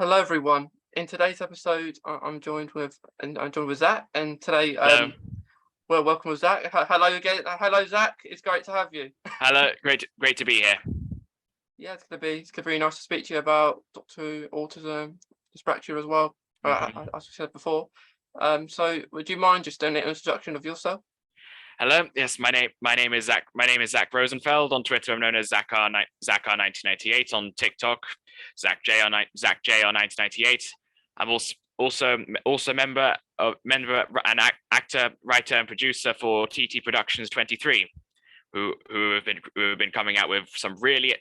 Hello, everyone. In today's episode, I'm joined with Zach, and today, Hello. well, welcome with Zach. Hello again. Hello, Zach. It's great to have you. Hello. Great to be here. Yeah, it's gonna be really nice to speak to you about Doctor Autism, Dyspraxia as well. As we said before. So would you mind just doing an introduction of yourself? Hello. Yes, my name is Zack. My name is Zack Rosenfeld. On Twitter, I'm known as Zackr1998. On TikTok, Zack J 1998. I'm also member and actor, writer, and producer for TT Productions 23, who have been coming out with some really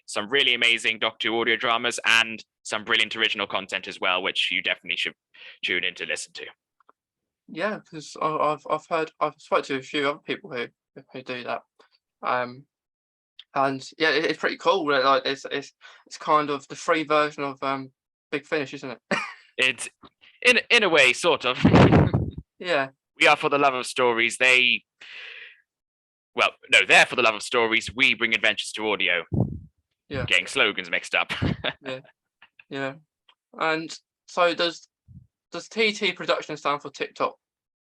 amazing Doctor Who audio dramas and some brilliant original content as well, which you definitely should tune in to listen to. Yeah, because I've spoken to a few other people who do that. Um, and yeah, it's pretty cool. Like it's kind of the free version of Big Finish, isn't it? It's in a way, sort of. Yeah. We are for the love of stories. They're for the love of stories. We bring adventures to audio. Yeah. Getting slogans mixed up. Yeah. Yeah. And so does TT production stand for TikTok?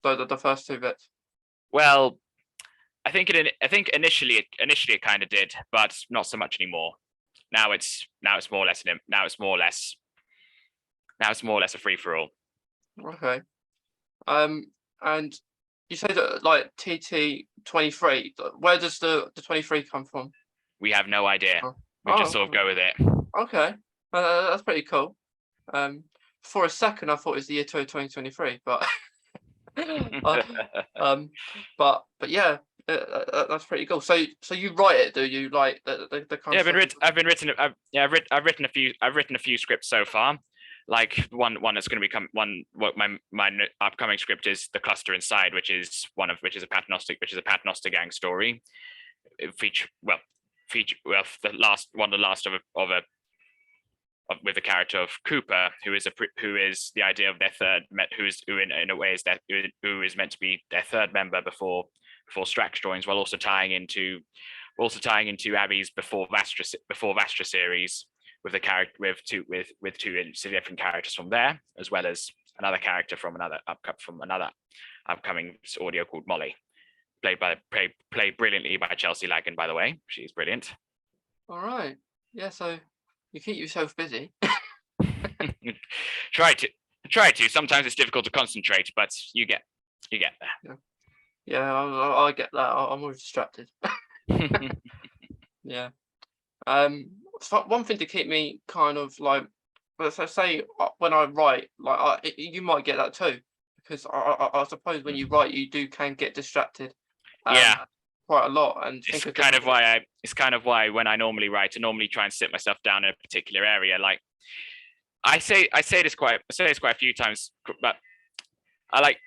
So the first two bits. Well, I think initially it kind of did, but not so much anymore. Now it's more or less a free for all. Okay. And you say that like TT 23. Where does the 23 come from? We have no idea. Oh, We just sort of go with it. okay. That's pretty cool. For a second, I thought it was the year 2023, but but yeah, that's pretty cool. So you write it, do you? Like the kind Yeah, of I've written a few scripts so far. Like one that's going to become one. What my upcoming script is The Cluster Inside, which is a paternoster gang story. Feature the last with the character of Cooper, who is the idea of their third, who in a way is who is meant to be their third member before Strax joins, while also tying into Abby's before Vastra series with two different characters from there, as well as another character from another upcoming audio called Molly, played brilliantly by Chelsea Lagan. By the way, she's brilliant. All right. Yeah. So you keep yourself busy. Try to. Sometimes it's difficult to concentrate, but you get there. Yeah, I get that. I'm always distracted. Yeah. So one thing to keep me kind of like, let's say when I write, like you might get that too, because I suppose when you write, you can get distracted. Yeah. Quite a lot, and it's kind of why when I normally write, I normally try and sit myself down in a particular area. Like I say this quite a few times, but I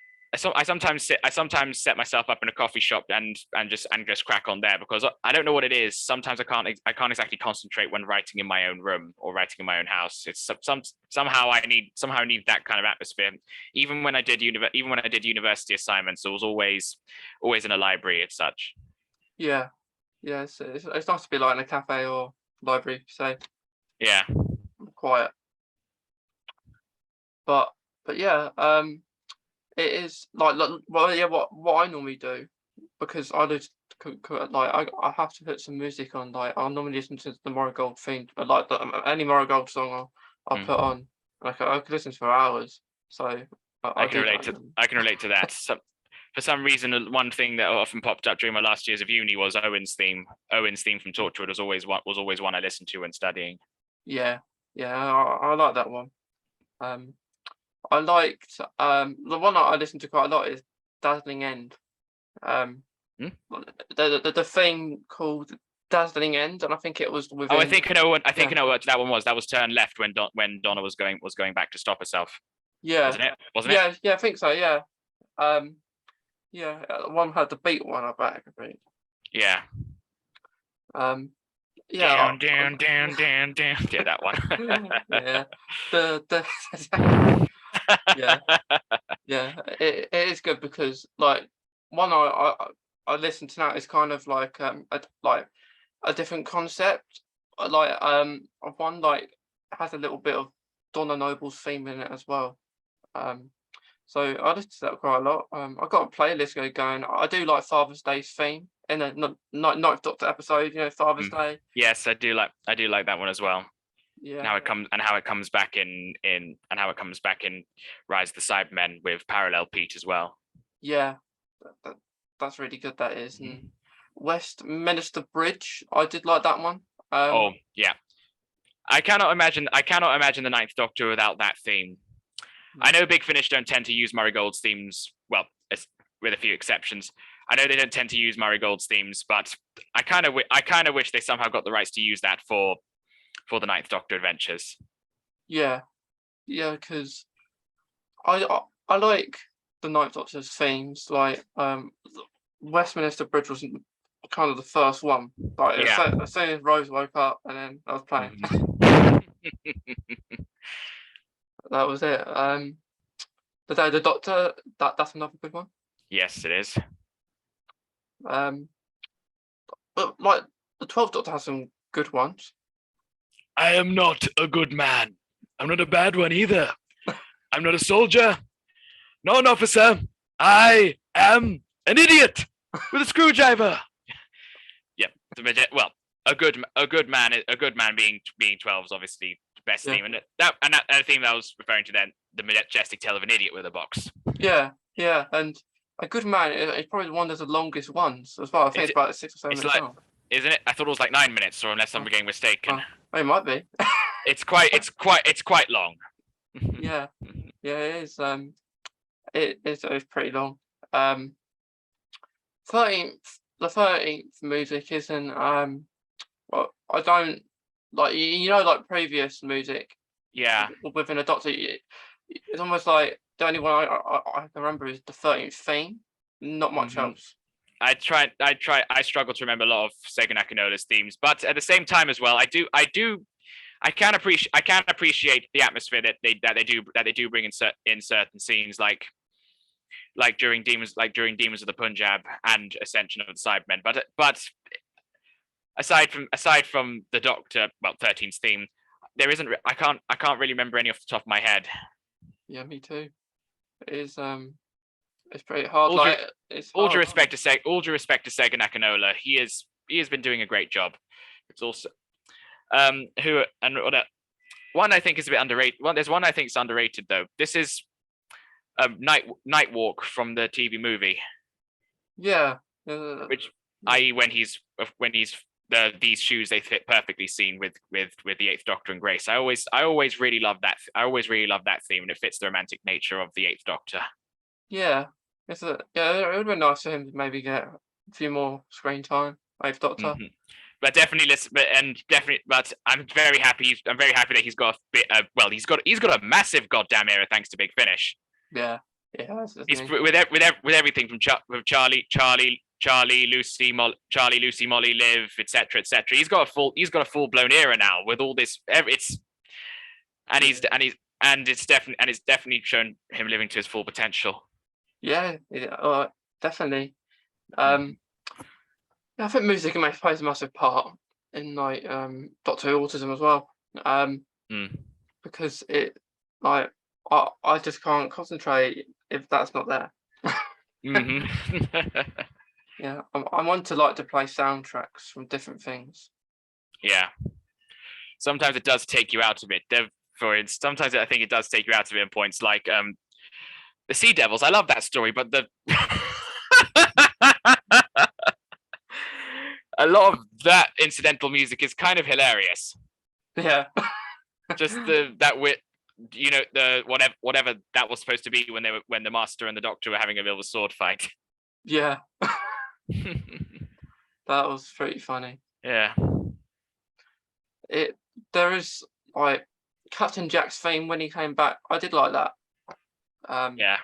sometimes set myself up in a coffee shop and just crack on there, because I don't know what it is. Sometimes I can't exactly concentrate when writing in my own room or writing in my own house. It's somehow I need that kind of atmosphere. Even when I did university assignments, it was always in a library as such. Yeah, yeah. It's nice to be like in a cafe or library, say. Yeah. Quiet. But yeah, it is like well, yeah. What I normally do, because I just like I have to put some music on. Like I'll normally listen to the Marigold theme, like any Marigold song I'll put on. Like I could listen for hours. So I can relate to that. So, for some reason, one thing that often popped up during my last years of uni was Owen's theme. Owen's theme from Torchwood was always one I listened to when studying. Yeah, yeah, I like that one. I liked the one that I listened to quite a lot is Dazzling End. The thing called Dazzling End, and I think it was within. Oh, I think I know what that one was. That was Turn Left when Donna was going back to stop herself. Yeah, wasn't it? Yeah, I think so. Yeah, yeah, one had the beat one, I bet. I think. Yeah. Yeah. Down. Yeah, that one. Yeah. Yeah. Yeah. It is good because like one I listen to now is kind of like a different concept. Like one like has a little bit of Donna Noble's theme in it as well. So I listen to that quite a lot. I've got a playlist going. I do like Father's Day's theme in the Ninth Doctor episode. Father's Day. Yes, I do like that one as well. Yeah. And how it comes back in Rise of the Cybermen with Parallel Pete as well. Yeah, that's really good. That is. And Westminster Bridge, I did like that one. Oh yeah, I cannot imagine the Ninth Doctor without that theme. I know Big Finish don't tend to use Murray Gold's themes, well, with a few exceptions. I know they don't tend to use Murray Gold's themes, but I kind of wish they somehow got the rights to use that for the Ninth Doctor adventures. Yeah, because I like the Ninth Doctor's themes. Like Westminster Bridge was kind of the first one. Like as soon as Rose woke up, and then I was playing. That was it. The Day of the Doctor, that's another good one. Yes, it is. But like the 12th Doctor has some good ones. I am not a good man. I'm not a bad one either. I'm not a soldier. Not an officer. I am an idiot with a screwdriver. Yep. Well, a good man being 12 is obviously the best theme, and that theme that I was referring to then, the majestic tale of an idiot with a box. Yeah, and a good man is probably one of the longest ones as well. I think it's about 6 or 7 minutes long. Isn't it? I thought it was like 9 minutes, or unless I'm getting mistaken. It might be. It's quite long. Yeah, it is. It's pretty long. 13th, the 13th music isn't. Well, I don't like like previous music. Yeah. Within a Doctor, it's almost like the only one I can remember is the 13th theme. Not much else. I struggle to remember a lot of Sega Nakanola's themes, but at the same time as well, I can appreciate the atmosphere that they do bring in certain scenes, like during Demons of the Punjab and Ascension of the Cybermen. But aside from the Doctor, 13's theme, there isn't. I can't really remember any off the top of my head. Yeah, me too. It is it's pretty hard. All due respect to Sega Nakanola, he has been doing a great job. It's also one I think is a bit underrated. There's one I think is underrated though. This is Night Walk from the TV movie. Yeah. Which, i.e., when he's these shoes, they fit perfectly scene with the Eighth Doctor and Grace. I always really love that. I always really love that theme, and it fits the romantic nature of the Eighth Doctor. Yeah, it would have been nice for him to maybe get a few more screen time, Eighth Doctor. But definitely but I'm very happy that he's got a bit. He's got a massive goddamn era thanks to Big Finish. Yeah. He's with everything from Charlie, Lucy, Molly, Liv, etc. He's got a full blown era now with all this. It's definitely shown him living to his full potential. Yeah, definitely. I think music plays a massive part in Doctor Who Autism as well. Because it I just can't concentrate if that's not there. Yeah, I want to play soundtracks from different things. Yeah, sometimes it does take you out of it. Sometimes I think it does take you out of it in points like the Sea Devils. I love that story, but a lot of that incidental music is kind of hilarious. Yeah, just that wit. The whatever that was supposed to be when the Master and the Doctor were having a bit of a sword fight. Yeah. That was pretty funny. Yeah. There is Captain Jack's theme when he came back. I did like that. Yeah.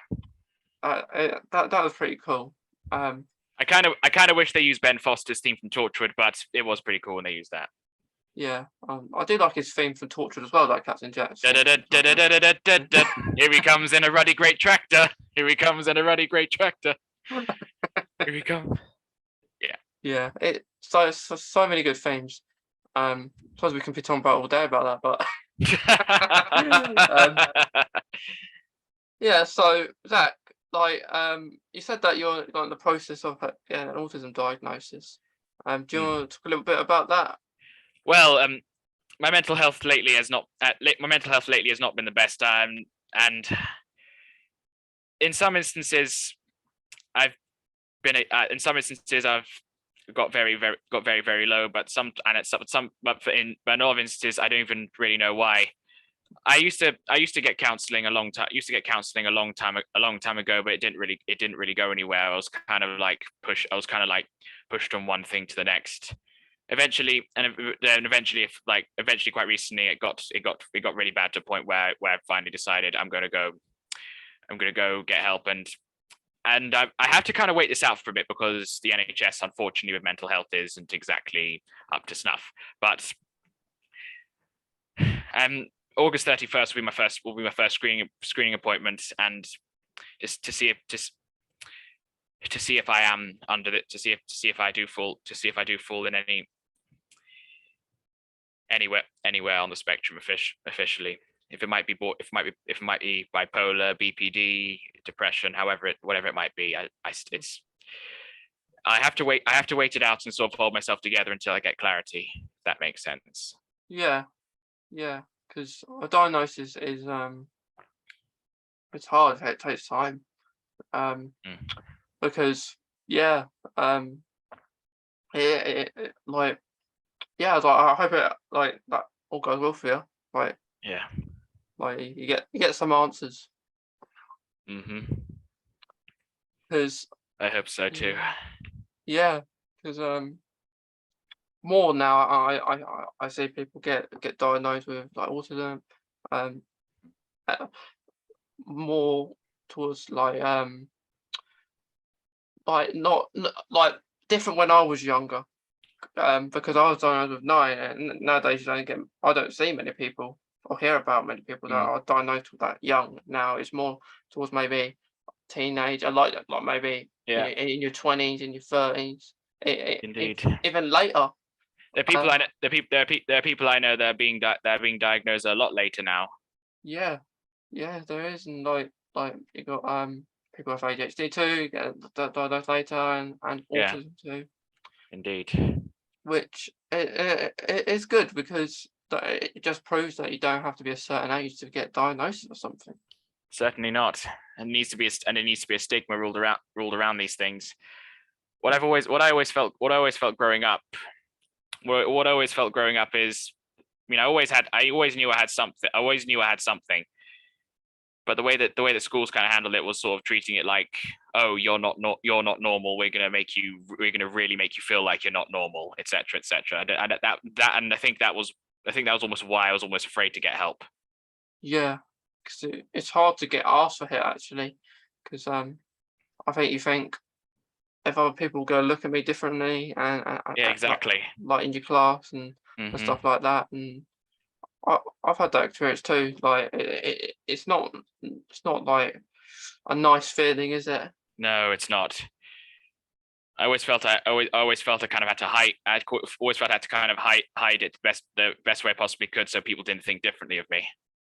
That was pretty cool. I kind of wish they used Ben Foster's theme from Torchwood, but it was pretty cool when they used that. Yeah, I do like his theme from Torchwood as well, like Captain Jack. Here he comes in a ruddy great tractor. Here he comes in a ruddy great tractor. Here we come. Yeah. So many good themes. Suppose we can be talking about all day about that, but Yeah, so Zach, like, you said that you're like in the process of getting an autism diagnosis. Do you Mm. want to talk a little bit about that? Well, my mental health lately has not been the best. And in some instances, I've in some instances I've got very low, but in a lot of instances I don't even really know why. I used to get counseling a long time ago, but it didn't really go anywhere. I was kind of like pushed from one thing to the next. Eventually, and then eventually quite recently it got really bad to a point where I finally decided I'm going to go get help. And I have to kind of wait this out for a bit because the NHS, unfortunately, with mental health isn't exactly up to snuff. But August 31st will be my first screening appointment, and just to see if I am under it, to see if I do fall in anywhere on the spectrum officially. If it might be bipolar, BPD, depression, whatever it might be. I have to wait it out and sort of hold myself together until I get clarity. If that makes sense. Yeah, yeah, because a diagnosis is it's hard. It takes time. Mm. Because yeah, like yeah, I hope it like that all goes well for you. Like Yeah. like you get some answers Hmm. because I hope so too. yeah, because more now I see people get diagnosed with like autism, um, uh, more towards like not like different when I was younger. Because I was diagnosed with 9, and nowadays I don't see many people or hear about many people that Mm. are diagnosed with that young. Now it's more towards maybe teenage, like maybe Yeah. in your 20s, in your 30s, Indeed. even later. There are people I know. There are people I know that are being diagnosed a lot later now. Yeah, yeah, there is, and like you got people with ADHD too, get diagnosed later, and Yeah. autism too, Indeed. which it is good because it just proves that you don't have to be a certain age to get diagnosis or something. Certainly not. And it needs to be a stigma ruled around these things. What I always felt growing up is, I always knew I had something. But the way that schools kind of handled it was sort of treating it like, oh, you're not normal. We're gonna really make you feel like you're not normal, etc., etc. And I think that was almost why I was almost afraid to get help. Yeah, because it's hard to get asked for it actually, because I think you think if other people go look at me differently Yeah, and exactly. like in your class and Hmm. stuff like that, and I've had that experience too. Like it's not like a nice feeling, is it? No, it's not. I always felt I kind of had to hide. Always felt I had to kind of hide it the best way I possibly could, so people didn't think differently of me.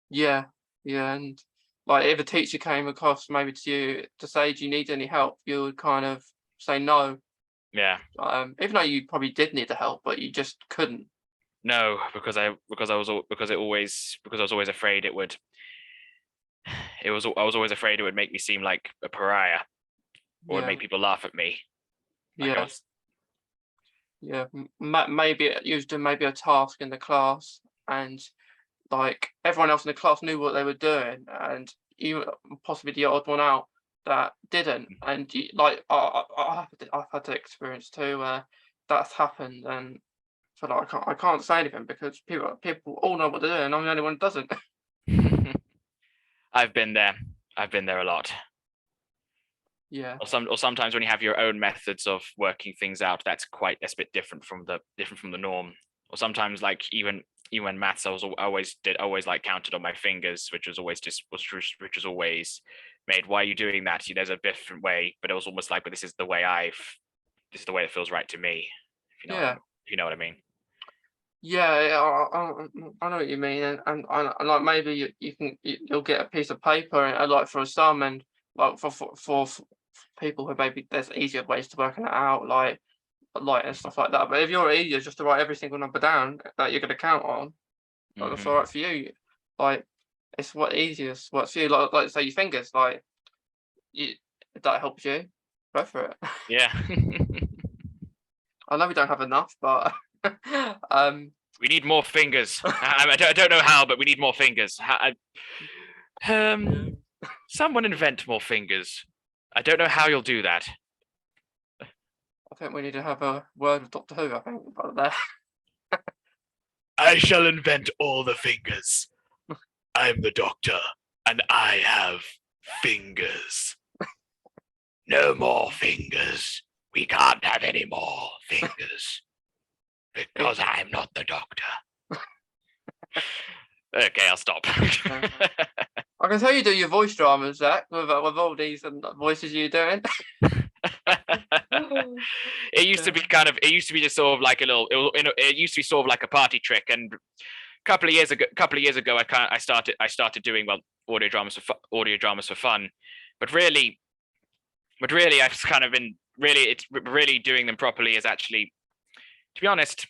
Yeah, yeah, and like if a teacher came across maybe to you to say, "Do you need any help?" You would kind of say no, Yeah. even though you probably did need the help, but you just couldn't. No, because I was always afraid I was always afraid it would make me seem like a pariah, or would Yeah, make people laugh at me. Like I yeah, was. yeah. Maybe you was doing maybe a task in the class, and like everyone else in the class knew what they were doing, and you were possibly the odd one out that didn't. And like I've had the experience too where that's happened, and so like I can't say anything because people all know what they're doing. I'm the only one who doesn't. I've been there. I've been there a lot. Yeah, Or sometimes when you have your own methods of working things out, that's a bit different from the norm. Or sometimes, like, even maths, I always like counted on my fingers, which was always made. Why are you doing that? There's a different way, but it was almost like, but this is the way it feels right to me. If you know what I yeah, mean. If you know what I mean. Yeah, I know what you mean, and like maybe you'll get a piece of paper and like for some, and like for people who maybe there's easier ways to working it out, like and stuff like that. But if you're easier just to write every single number down that you're gonna count on, that's all right for you. Like it's what easiest works for you. Like say your fingers, like you if that helps you, go for it. Yeah. I know we don't have enough, but um. We need more fingers. I don't know how, but we need more fingers. Someone invent more fingers. I don't know how you'll do that. I think we need to have a word with Doctor Who, I think, about that. I shall invent all the fingers. I'm the doctor, and I have fingers. No more fingers. We can't have any more fingers. Because I'm not the doctor. Okay, I'll stop. I can tell you do your voice dramas, Zach, with all these voices you're doing. It used to be just sort of like a little. It used to be sort of like a party trick. And a couple of years ago, I started doing audio dramas for fun. But really, I've kind of been really doing them properly is actually, to be honest,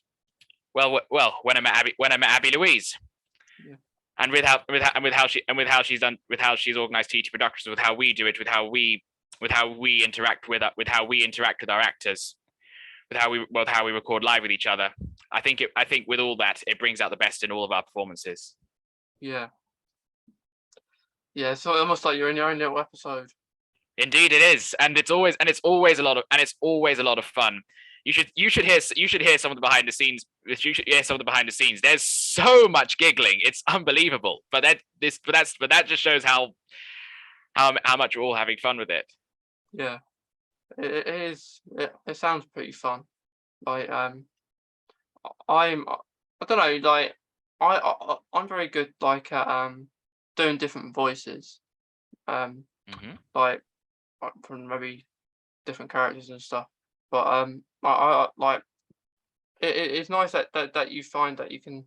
when I met Abby Louise, Yeah. and with how she's organized TT Productions, with how we do it, with how we interact with our actors, with how we record live with each other. I think with all that, it brings out the best in all of our performances. Yeah. Yeah, so almost like you're in your own little episode. Indeed, it is, and it's always a lot of fun. You should hear some of the behind the scenes. You should hear some of the behind the scenes. There's so much giggling. It's unbelievable. But that just shows how much we're all having fun with it. Yeah, it is. It sounds pretty fun. Like I don't know. Like I'm very good like at doing different voices. Like from maybe different characters and stuff. But I like it's nice that you find that you can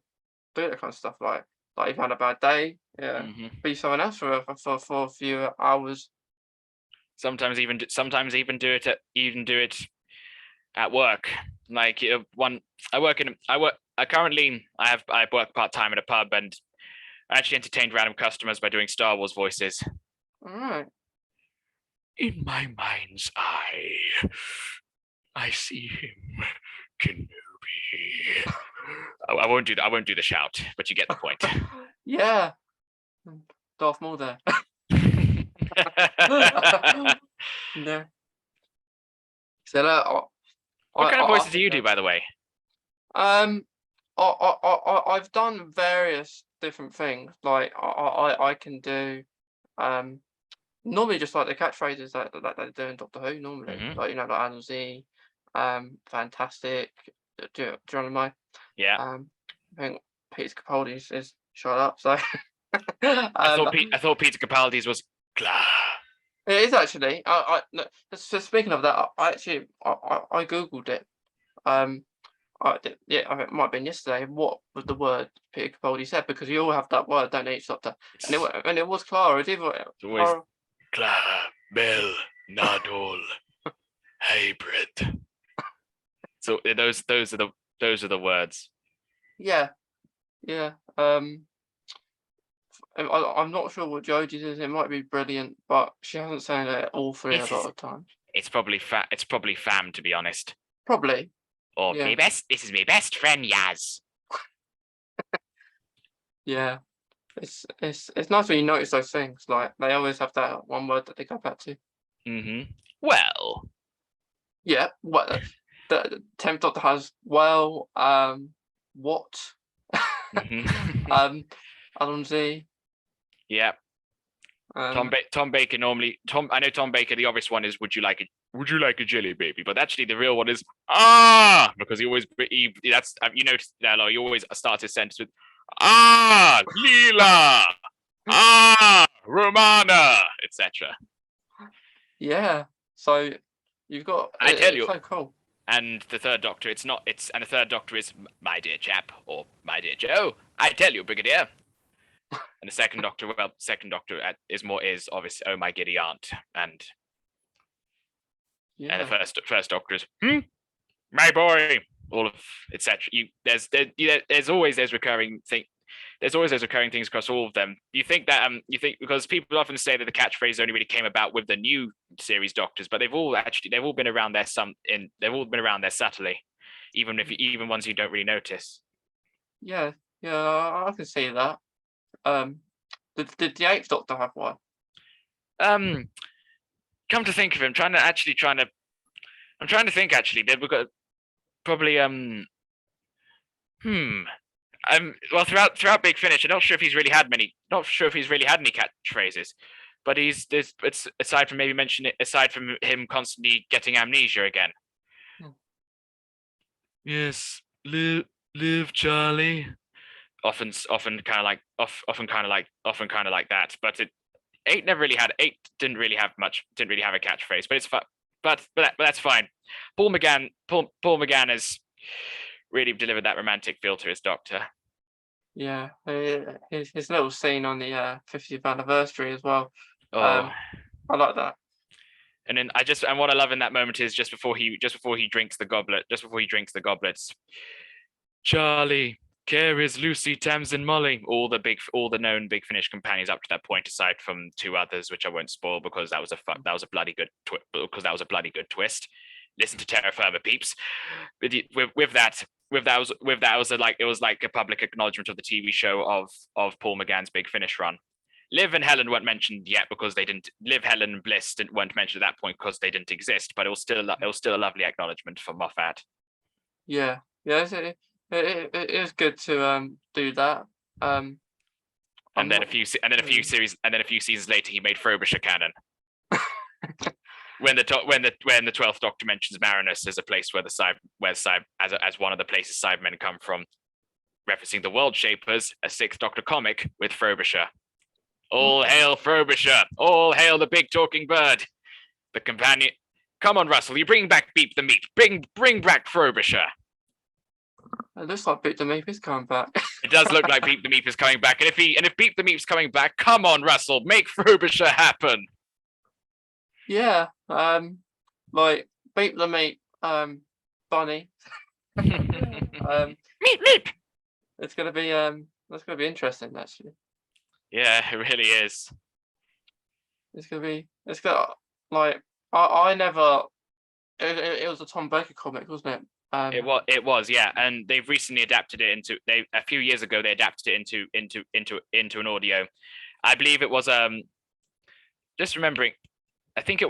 do that kind of stuff. Like if you had a bad day, yeah, be someone else for a few hours. Sometimes even do it at work. Like I work part time at a pub, and I actually entertained random customers by doing Star Wars voices. All right. In my mind's eye, I see him, Kenobi. I won't do the shout, but you get the point. Yeah, Darth Maul there. No. So what kind of voices do you do, by the way? I've done various different things. Like I can do normally just like the catchphrases that they do in Doctor Who normally. Like like Adam Z, fantastic. Do you know my? Yeah. I think Peter Capaldi's is shut up. So I thought Peter Capaldi's was Glah. It is actually. So speaking of that, I googled it. I think it might have been yesterday. What was the word Peter Capaldi said? Because you all have that word, don't you, each Doctor? And it was Clara. It's always Clara, Bell, Nadol, Hybrid. So those are the words. Yeah. I'm not sure what Jodie's is. It might be brilliant, but she hasn't said it all three a lot of times. It's probably fam, to be honest. Probably. Or this is my best friend Yaz. Yeah. It's nice when you notice those things. Like they always have that one word that they go back to. Well. Yeah. What the 10th Doctor has what? Adam Z. Yeah. Tom Baker normally. I know Tom Baker. The obvious one is, would you like a jelly baby? But actually, the real one is because he noticed that he always starts his sentence with Leela, Romana, etc. Yeah. So you've got. I tell you, so cool. And the third Doctor, and the third Doctor is my dear chap or my dear Joe. I tell you, Brigadier. And the second Doctor, is obviously oh my giddy aunt, and Yeah. the first Doctor is my boy, all of etc. There's always those recurring thing. There's always those recurring things across all of them. You think because people often say that the catchphrase only really came about with the new series Doctors, but they've all been around there subtly, even ones you don't really notice. Yeah, I can see that. Did the Eighth Doctor have one? Come to think of it, I'm trying to think actually. We've got probably well, throughout Big Finish, I'm not sure if he's really had any catchphrases, but it's aside from him constantly getting amnesia again. Yes, live, Charlie. Often kind of like that. But Eight didn't really have a catchphrase, but it's but that's fine. Paul McGann has really delivered that romantic feel to his Doctor. Yeah, his little scene on the 50th anniversary as well. Oh, I like that. and then what I love in that moment is just before he drinks the goblets, Charlie, Carries, Lucy, Tamsin, Molly, all the known Big Finish companions up to that point, aside from two others, which I won't spoil because that was a bloody good twist. Listen to Terra Firma, peeps. With that it was like a public acknowledgement of the TV show of Paul McGann's Big Finish run. Liv and Helen weren't mentioned yet because they didn't. Liv, Helen, and Bliss weren't mentioned at that point because they didn't exist. But it was still a lovely acknowledgement for Moffat. Yeah, it is good to do that. And then a few seasons later, he made Frobisher canon. when the 12th Doctor mentions Marinus as a place as one of the places Cybermen come from, referencing the World Shapers, a 6th Doctor comic with Frobisher. All hail Frobisher! All hail the big talking bird! The companion. Come on, Russell, you bring back Beep the Meep. Bring back Frobisher. It looks like Beep the Meep is coming back. It does look like Beep the Meep is coming back, and if Beep the Meep's coming back, come on, Russell, make Frobisher happen. Yeah, like Beep the Meep, Bunny. Meep. It's gonna be that's gonna be interesting actually. Yeah, it really is. It's got like I never. It was a Tom Baker comic, wasn't it? It was, yeah, and they've recently adapted it a few years ago. They adapted it into an audio. I believe it was just remembering. I think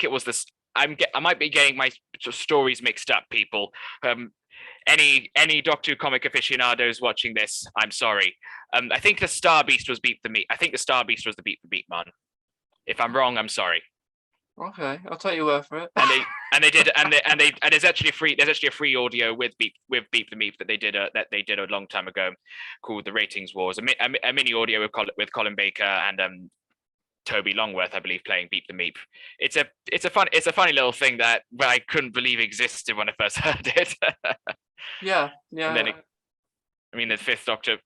it was this. I might be getting my stories mixed up, people. Any Doctor Who comic aficionados watching this, I'm sorry. I think the Star Beast was Beep the Meep. I think the Star Beast was the Beep the Beep man. If I'm wrong, I'm sorry. Okay, I'll take your word for it. And there's actually a free audio with Beep the Meep that they did a long time ago, called The Ratings Wars, a mini audio with Colin Baker and Toby Longworth, I believe, playing Beep the Meep. It's a funny little thing that I couldn't believe existed when I first heard it. Yeah. And then the fifth Doctor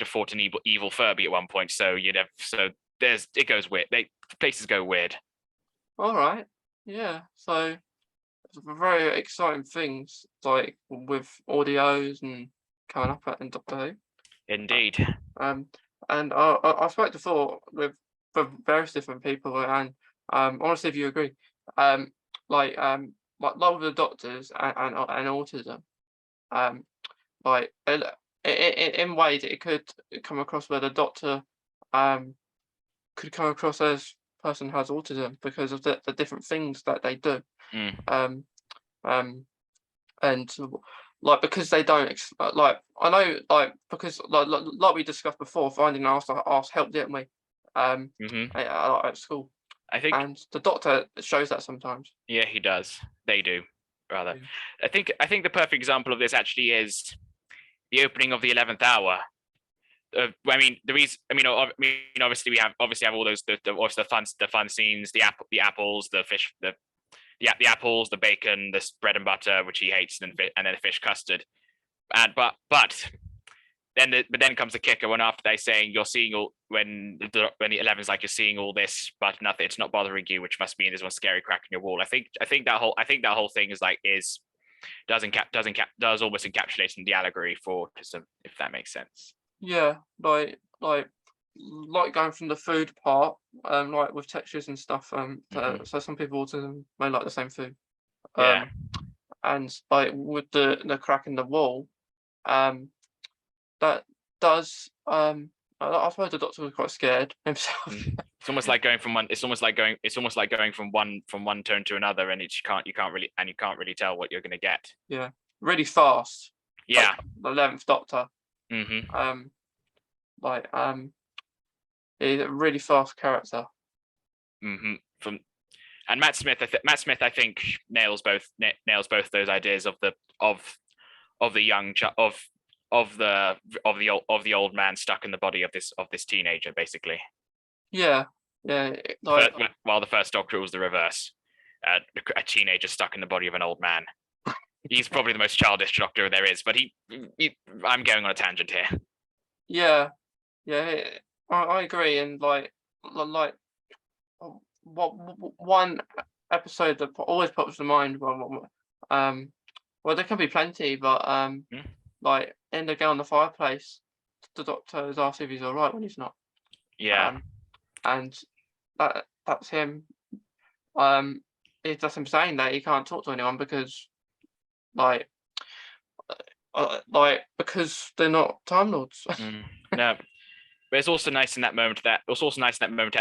fought an evil Furby at one point, so it goes weird. Places go weird. All right. Yeah. So it's very exciting things like with audios and coming up in Doctor Who. Indeed. And I've spoke before with various different people, and honestly, if you agree, like with the doctors and autism, like in ways it could come across where the doctor could come across as person has autism because of the different things that they do. And like because they don't like I know like because like we discussed before, finding asked help, didn't we? At school. I think, and the doctor shows that sometimes. Yeah, he does. They do, rather. Yeah. I think the perfect example of this actually is the opening of the 11th hour. Obviously we have all those the fun scenes, the apples, the fish, the apples, the bacon, this bread and butter, which he hates, and then the fish custard. And but then comes the kicker when after they saying you're seeing all when the 11's like you're seeing all this, but nothing, it's not bothering you, which must mean there's one scary crack in your wall. I think that whole thing does almost encapsulate the allegory for autism, if that makes sense. Yeah, like going from the food part, like with textures and stuff. So some people with autism may like the same food. Yeah. And like with the crack in the wall, that does I've heard the doctor was quite scared himself. It's almost like going from one. It's almost like going from one tone to another, and you can't really tell what you're going to get. Yeah, really fast. Yeah, like the 11th Doctor. Mm-hmm. He's a really fast character. Mm-hmm. And Matt Smith, I think nails both those ideas of the old man stuck in the body of this teenager, basically. Yeah. Like, while the first Doctor was the reverse, a teenager stuck in the body of an old man. He's probably the most childish Doctor there is, but I'm going on a tangent here. Yeah, I agree, and like what one episode that always pops to mind. Well, there can be plenty, but like in the Girl in the Fireplace, the Doctor is asked if he's all right when he's not. Yeah, and that's him. It's just him saying that he can't talk to anyone because, because they're not Time Lords. No, but it's also nice in that moment at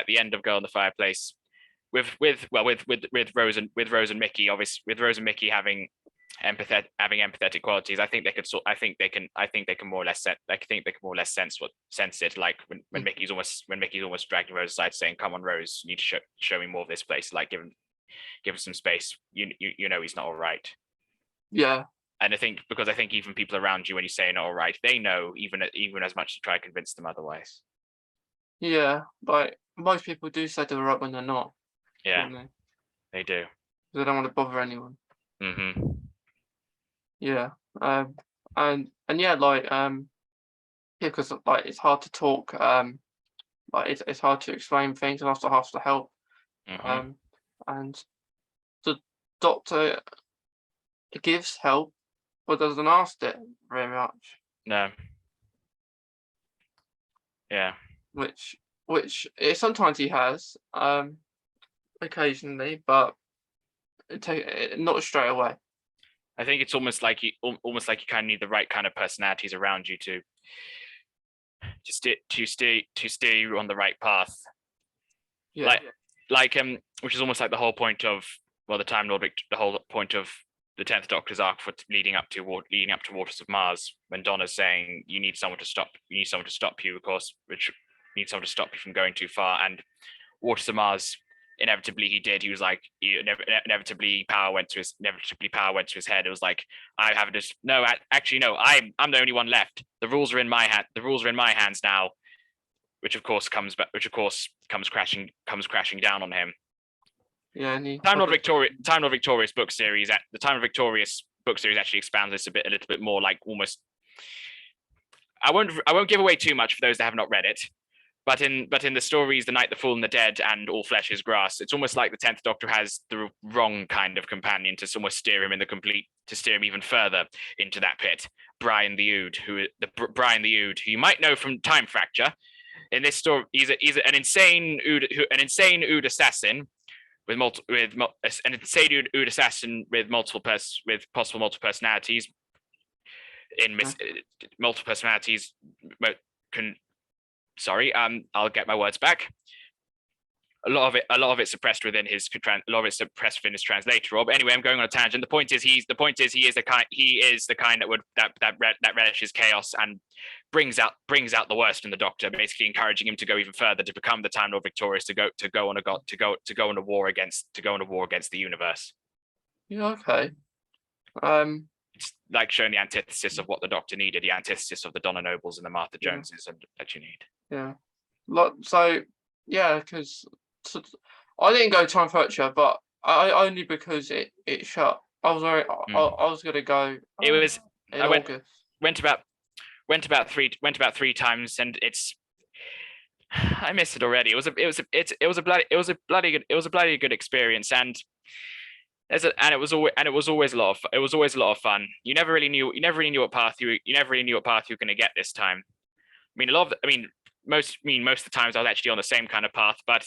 the end of Girl in the Fireplace, with Rose and Mickey, obviously with Rose and Mickey having empathetic qualities. I think they can more or less sense it. Like when Mickey's almost dragging Rose aside, saying, "Come on, Rose, you need to show me more of this place. Like give him some space. You know he's not all right." Yeah. And I think even people around you, when you say not all right, they know even as much to try to convince them otherwise. Yeah, like most people do say they're right when they're not. Yeah, they do. They don't want to bother anyone. Mm-hmm. Yeah. And yeah, because like it's hard to talk. Like it's hard to explain things and also hard to help. Mm-hmm. And the Doctor gives help, but doesn't ask it very much. No. Yeah. Which sometimes he has, occasionally, but not straight away. I think it's almost like you kind of need the right kind of personalities around you to steer you on the right path. Yeah. Which is almost like the whole point of the whole point of the 10th Doctor's arc for leading up to Waters of Mars, when Donna's saying you need someone to stop you, of course, which needs someone to stop you from going too far. And Waters of Mars, inevitably he did. He was like, inevitably power went to his head. It was like, I have this. No, actually, no. I'm the only one left. The rules are in my hand. The rules are in my hands now. Which of course comes crashing down on him. Yeah, and Time Lord Victorious book series. The Time of Victorious book series actually expands this a little bit more. Like almost, I won't give away too much for those that have not read it. But in the stories, The Night, the Fool, and the Dead, and All Flesh is Grass, it's almost like the 10th Doctor has the wrong kind of companion to almost steer him even further into that pit. Brian the Ood, who you might know from Time Fracture. In this story, he's an insane Ood assassin with possible multiple personalities. I'll get my words back. A lot of it suppressed within his translator. But anyway, I'm going on a tangent. The point is he is the kind that relishes chaos and brings out the worst in the Doctor, basically encouraging him to go even further, to become the Time Lord Victorious, to go on a war against the universe. Yeah, okay. It's like showing the antithesis of what the Doctor needed, the antithesis of the Donna Nobles and the Martha Joneses that you need. Yeah. So yeah, because I didn't go Time Fracture, but I only because it shut. I was very, I was gonna go It was in I August. went about three times, and it's I missed it already. It was a bloody good experience, and it was always a lot of fun. You never really knew what path you never really knew what path you were going to get this time. I mean, most of the times I was actually on the same kind of path, but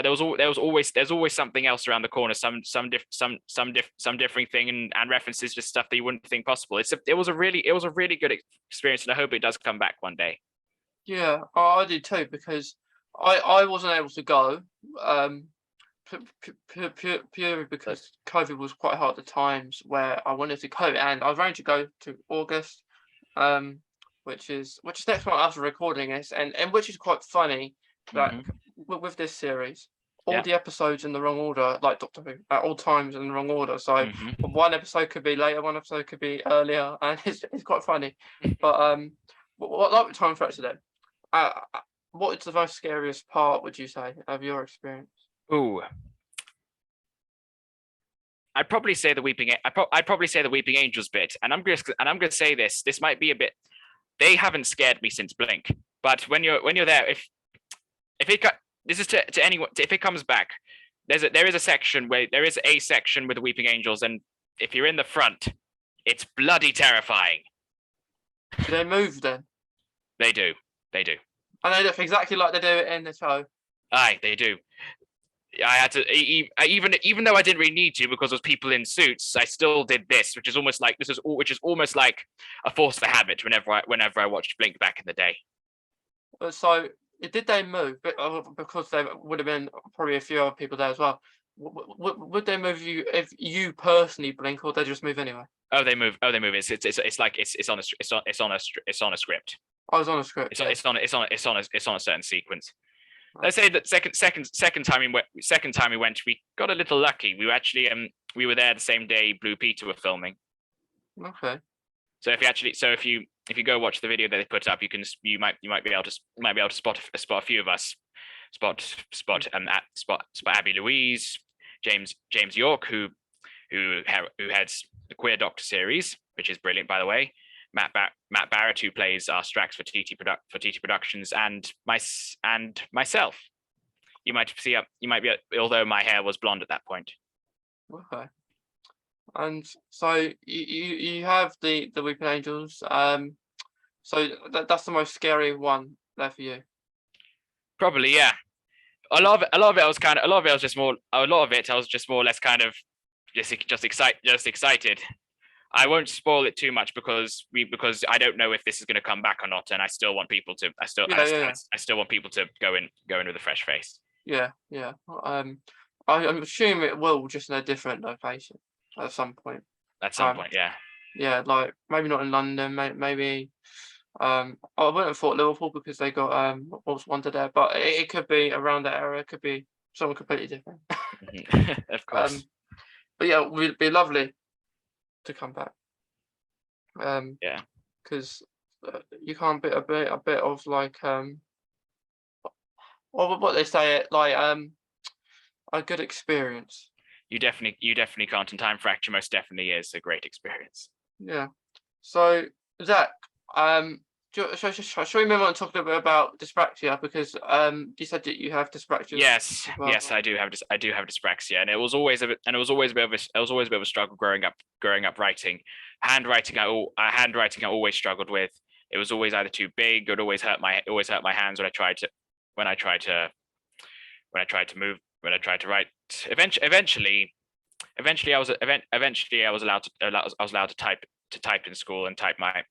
there's always something else around the corner, some different thing, and references to stuff that you wouldn't think possible. It was a really good experience, and I hope it does come back one day. Yeah, I did too because I wasn't able to go purely because COVID was quite hard at the times where I wanted to go, and I was ready to go to August, um, which is next month after recording this, and which is quite funny that with this series, all Yeah. the episodes in the wrong order, like Doctor Who, at all times in the wrong order. So one episode could be later, one episode could be earlier, and it's quite funny. But what like time fracture then? What is the most scariest part, would you say, of your experience? Ooh, I'd probably say the I'd probably say the Weeping Angels bit, and I'm gonna say this. This might be a bit. They haven't scared me since Blink, but when you're there, if it this is to anyone, if it comes back, there is a section with the Weeping Angels, and if you're in the front, it's bloody terrifying. Do they move then? They do. And they look exactly like they do it in the show. Aye, they do. I had to even though I didn't really need to because there's people in suits, I still did this, which is almost like a force of habit whenever I watched Blink back in the day. So did they move? Because there would have been probably a few other people there as well. Would they move you if you personally blink, or they just move anyway? Oh, they move. It's on a script. I was on a script. It's on a certain sequence. Let's say that second time we went, we got a little lucky. We were there the same day Blue Peter were filming. Okay. So if you go watch the video that they put up, you might be able to spot a few of us. Spot Abby Louise, James York, who heads the Queer Doctor series, which is brilliant, by the way. Matt Barrett, who plays our Strax for TT Productions, and myself. You might be, although my hair was blonde at that point. Okay. And so you have the Weeping Angels. So that's the most scary one there for you. Probably, yeah. A lot of it I was just more or less kind of just excited. I won't spoil it too much because I don't know if this is going to come back or not, and I still want people to I still want people to go in with a fresh face. Yeah. I'm assuming it will, just in a different location at some point. Yeah. Yeah, like maybe not in London, maybe. I wouldn't have thought Liverpool because they got What's Wonder there, but it could be around that area. It could be something completely different. Of course. But yeah, it would be lovely to come back. Yeah. Because you can't beat a bit of like what they say it like a good experience. You definitely can't, and Time Fracture most definitely is a great experience. Yeah. So Zack, shall we move on and talk a little bit about dyspraxia, because you said that you have dyspraxia. Yes, well. Yes, I do have dyspraxia, and it was always a bit of a struggle growing up writing. Handwriting I always struggled with. It was always either too big, it would always hurt my hands when I tried to write. Eventually I was allowed to type in school and type my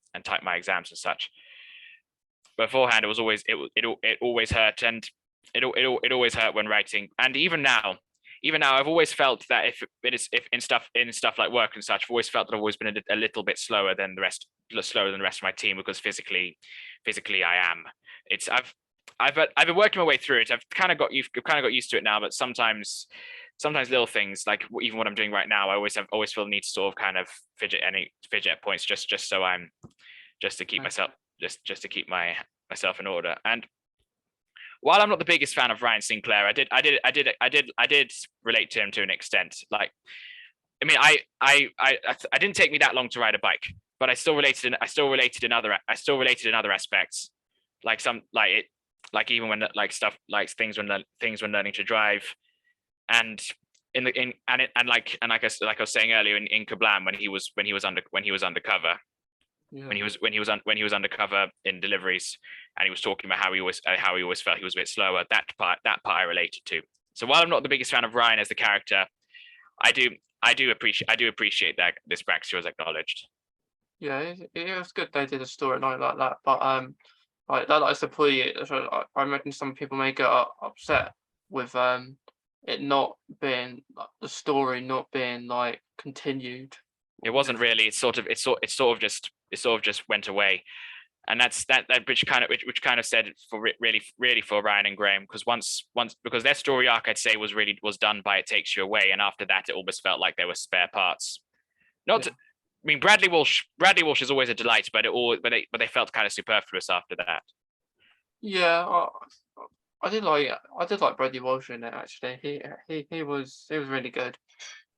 exams and such. Beforehand, it always hurt, and it always hurt when writing. And even now, I've always felt that if in stuff like work and such, I've always felt that I've always been a little bit slower than the rest of my team, because physically I am. I've been working my way through it. I've kind of got used to it now, but sometimes little things like even what I'm doing right now, I always feel the need to sort of kind of fidget at points just to keep myself in order. And while I'm not the biggest fan of Ryan Sinclair, I did relate to him to an extent. Like, I mean, I didn't take me that long to ride a bike, but I still related in other aspects, like even when like stuff like things when learning to drive, and like I was saying earlier in Kablam when he was undercover, Yeah. when he was undercover in deliveries, and he was talking about how he always felt he was a bit slower. That part I related to. So while I'm not the biggest fan of Ryan as the character, I do appreciate that Dyspraxia was acknowledged. Yeah, it was good they did a storyline like that, but like that's the point. So I imagine some people may get upset with it not being like, the story not being like continued. It wasn't really. It sort of just went away, and that's that which kind of said for really for Ryan and Graham, because once because their story arc, I'd say, was done by It Takes You Away, and after that it almost felt like there were spare parts. Not Yeah. I mean, Bradley Walsh is always a delight, but they felt kind of superfluous after that. Yeah, I did like Bradley Walsh in it actually. He was really good.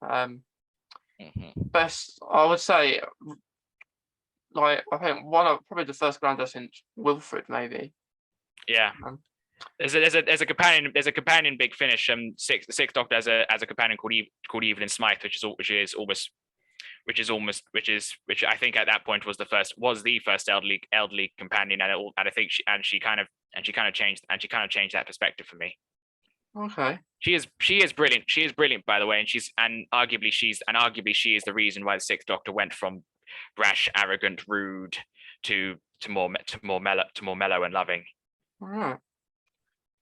Um, Best I would say, like I think one of probably the first grounder since Wilfred maybe. Yeah. Um, There's a companion Big Finish. The Sixth Doctor has a companion called Evelyn Smythe, which I think at that point was the first elderly companion, and I think she kind of changed that perspective for me. okay. She is brilliant. She is brilliant, by the way, and arguably she is the reason why the Sixth Doctor went from brash, arrogant, rude to more mellow and loving. All right.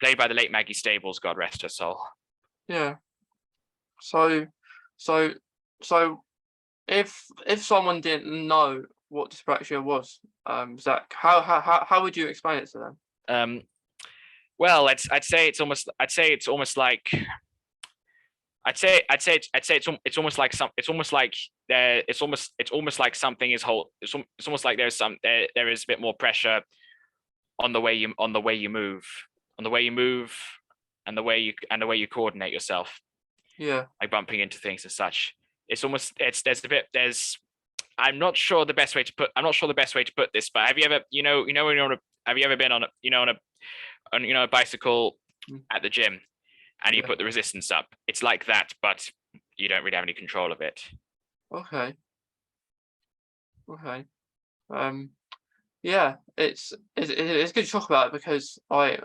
Played by the late Maggie Stables, God rest her soul. Yeah. So, so, so if someone didn't know what dyspraxia was, Zach, how would you explain it to them? Well, I'd say it's almost like it's almost like something is it's almost like there is a bit more pressure on the way you move, and the way you coordinate yourself, Yeah. like bumping into things and such. I'm not sure the best way to put this, but have you ever when you're on a have you ever been on a bicycle Mm. at the gym, and you Yeah. put the resistance up? It's like that, but you don't really have any control of it. Okay. Okay. Yeah, it's good to talk about it because I've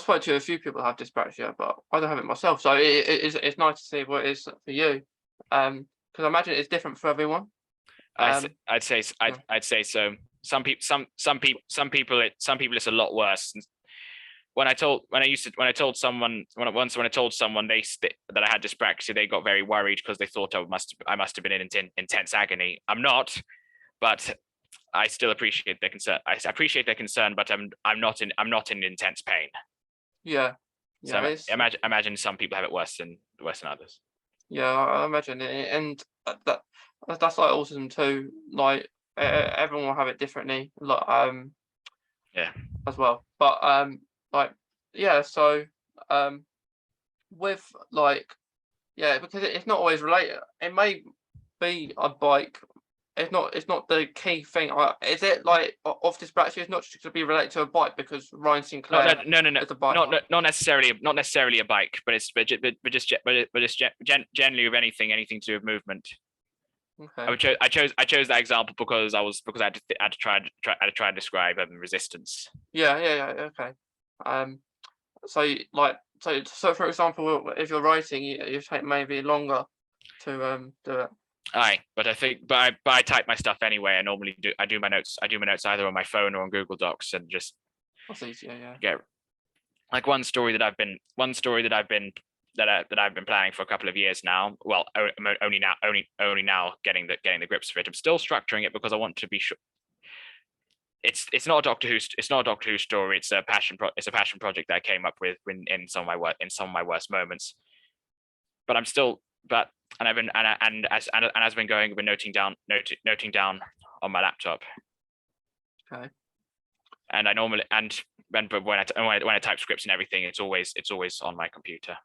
spoken to a few people who have dyspraxia, but I don't have it myself. So it's nice to see what it is for you. Because I imagine it's different for everyone. I'd say so. Some people it's a lot worse. When I told someone that I had dyspraxia, they got very worried because they thought I must have been in intense agony. I'm not, but I still appreciate their concern. I appreciate their concern, but I'm not in intense pain. Yeah. So Yeah. imagine some people have it worse than others. Yeah, I imagine it, and that's like autism too. Like everyone will have it differently. Like Yeah. as well. But like yeah, so um with like yeah, because it's not always related. It may be a bike. It's not the key thing. Is it like of dyspraxia? It's not just to be related to a bike because Ryan Sinclair No. is a bike. Not necessarily a bike, but just generally with anything to do with movement. Okay. I chose that example because I had to try and describe resistance. Yeah. Okay. Um. So for example, if you're writing, you take maybe longer to do it. Aye, but I type my stuff anyway. I do my notes either on my phone or on Google Docs, and just That's easier. Yeah. get like one story that I've been planning for a couple of years now. Well, only now getting the grips of it. I'm still structuring it because I want to be sure. It's not a Doctor Who story. It's a passion project that I came up with in some of my worst moments. But I'm still and I've been as I've been noting down on my laptop. Okay. And I normally but when I type scripts and everything, it's always on my computer.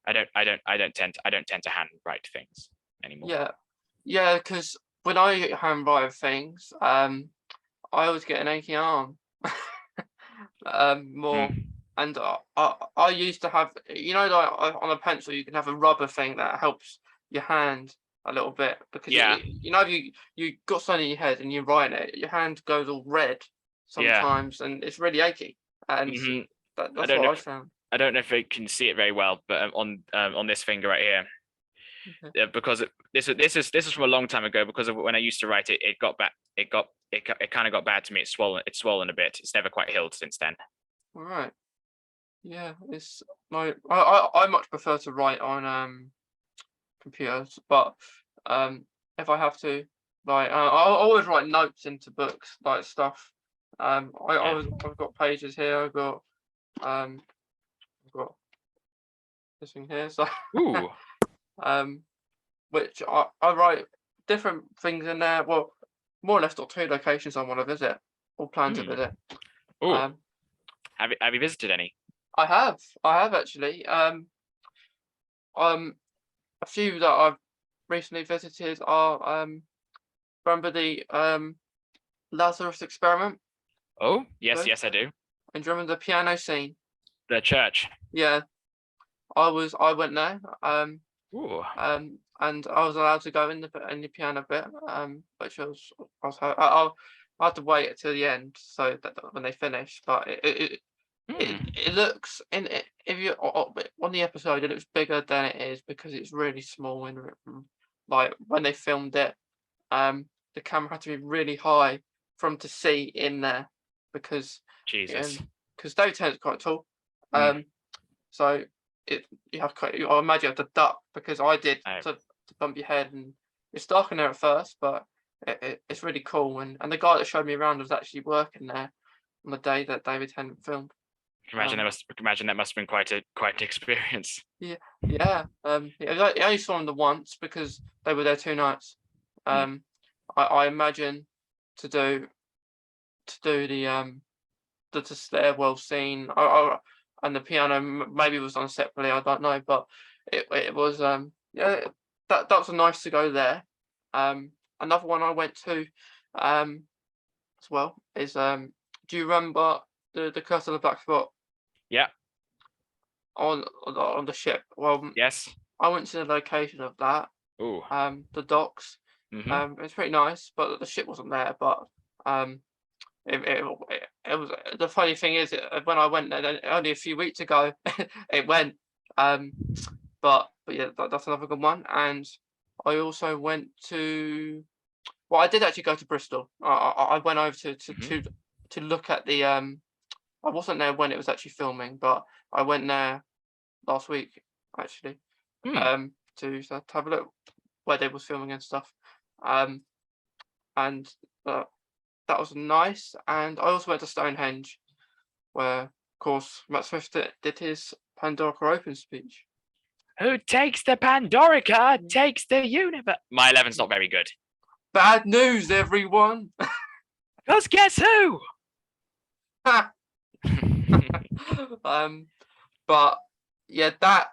I don't tend to handwrite things anymore. Yeah, because when I handwrite things, I always get an aching arm. More, Mm. and I used to have, like on a pencil, you can have a rubber thing that helps your hand a little bit because Yeah. if you got something in your head and you write it, your hand goes all red Yeah. sometimes, and it's really achy, and Hmm. that's what I found. I don't know if you can see it very well, but on this finger right here, Okay. because this is from a long time ago. Because of when I used to write it, it kind of got bad to me. It's swollen a bit. It's never quite healed since then. All right. Yeah, it's like I much prefer to write on computers, but if I have to, like I always write notes into books, like stuff. Yeah. I've got pages here. I've got this thing here, so Ooh. um, which I write different things in there. Well, more or less got two locations I want to visit or plan to visit. Ooh. Um, Have you visited any? I have actually. A few that I've recently visited are remember the Lazarus experiment Oh, yes, book? yes, I do. And do you remember the piano scene? The church. Yeah, I went there. Ooh. And I was allowed to go in the piano bit. Which I was I had to wait until the end so that when they finish. But Hmm. it looks in it if you on the episode it looks bigger than it is because it's really small and like when they filmed it, the camera had to be really high for 'em to see in there because Jesus. because David Tennant's quite tall. Hmm. So you have I imagine you have to duck because I did I, to bump your head, and it's dark in there at first, but it's really cool. And the guy that showed me around was actually working there on the day that David Tennant filmed. Um, imagine that must have been quite an experience. yeah, yeah. I only saw him the once because they were there 2 nights. Hmm. I imagine to do the stairwell scene. And the piano maybe was on separately. I don't know, but it was yeah, that was nice to go there. Another one I went to as well is do you remember the Curse of the Black Spot Yeah. on the ship? Well, Yes. I went to the location of that, Ooh. the docks. Mm-hmm. It's pretty nice, but the ship wasn't there. But um, it was the funny thing is when I went there only a few weeks ago, it went. But yeah, that's another good one. And I also went to. Well, I did actually go to Bristol. I went over Mm-hmm. to look at the. I wasn't there when it was actually filming, but I went there last week actually. Hmm. To have a look where they was filming and stuff. Um, and that was nice. And I also went to Stonehenge, where, of course, Matt Smith did his Pandora Open speech. Who takes the Pandorica takes the universe. My 11's not very good. Bad news, everyone! Because guess who? But yeah, that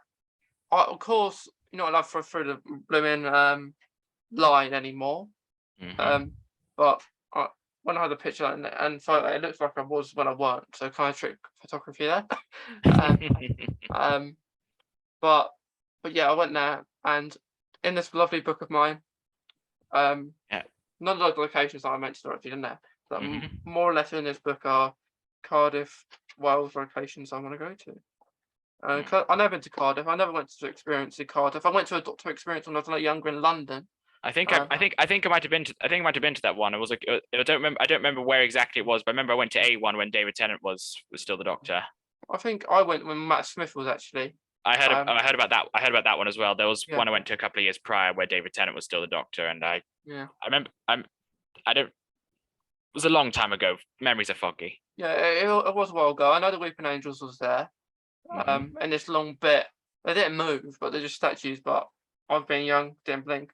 of course you're not allowed to through the blooming line anymore. Mm-hmm. But when I had a picture and photo, it looks like I was when I weren't. So kind of trick photography there. um, um, but yeah, I went there, and in this lovely book of mine, Yeah. none of the locations that I mentioned are actually in there. But Mm-hmm. more or less in this book are Cardiff, Wales locations I want to go to. I never been to Cardiff. I never went to experience in Cardiff. I went to a doctor experience when I was like younger in London. I think I might have been to that one. It was like I don't remember where exactly it was, but I remember I went to A1 when David Tennant was still the Doctor. I think I went when Matt Smith was actually. I heard about that. I heard about that one as well. There was Yeah. one I went to a couple of years prior where David Tennant was still the Doctor, and I remember I don't. It was a long time ago. Memories are foggy. Yeah, it was a while ago. I know the Weeping Angels was there. Mm-hmm. And this long bit, they didn't move, but they're just statues. But I've been young, didn't blink.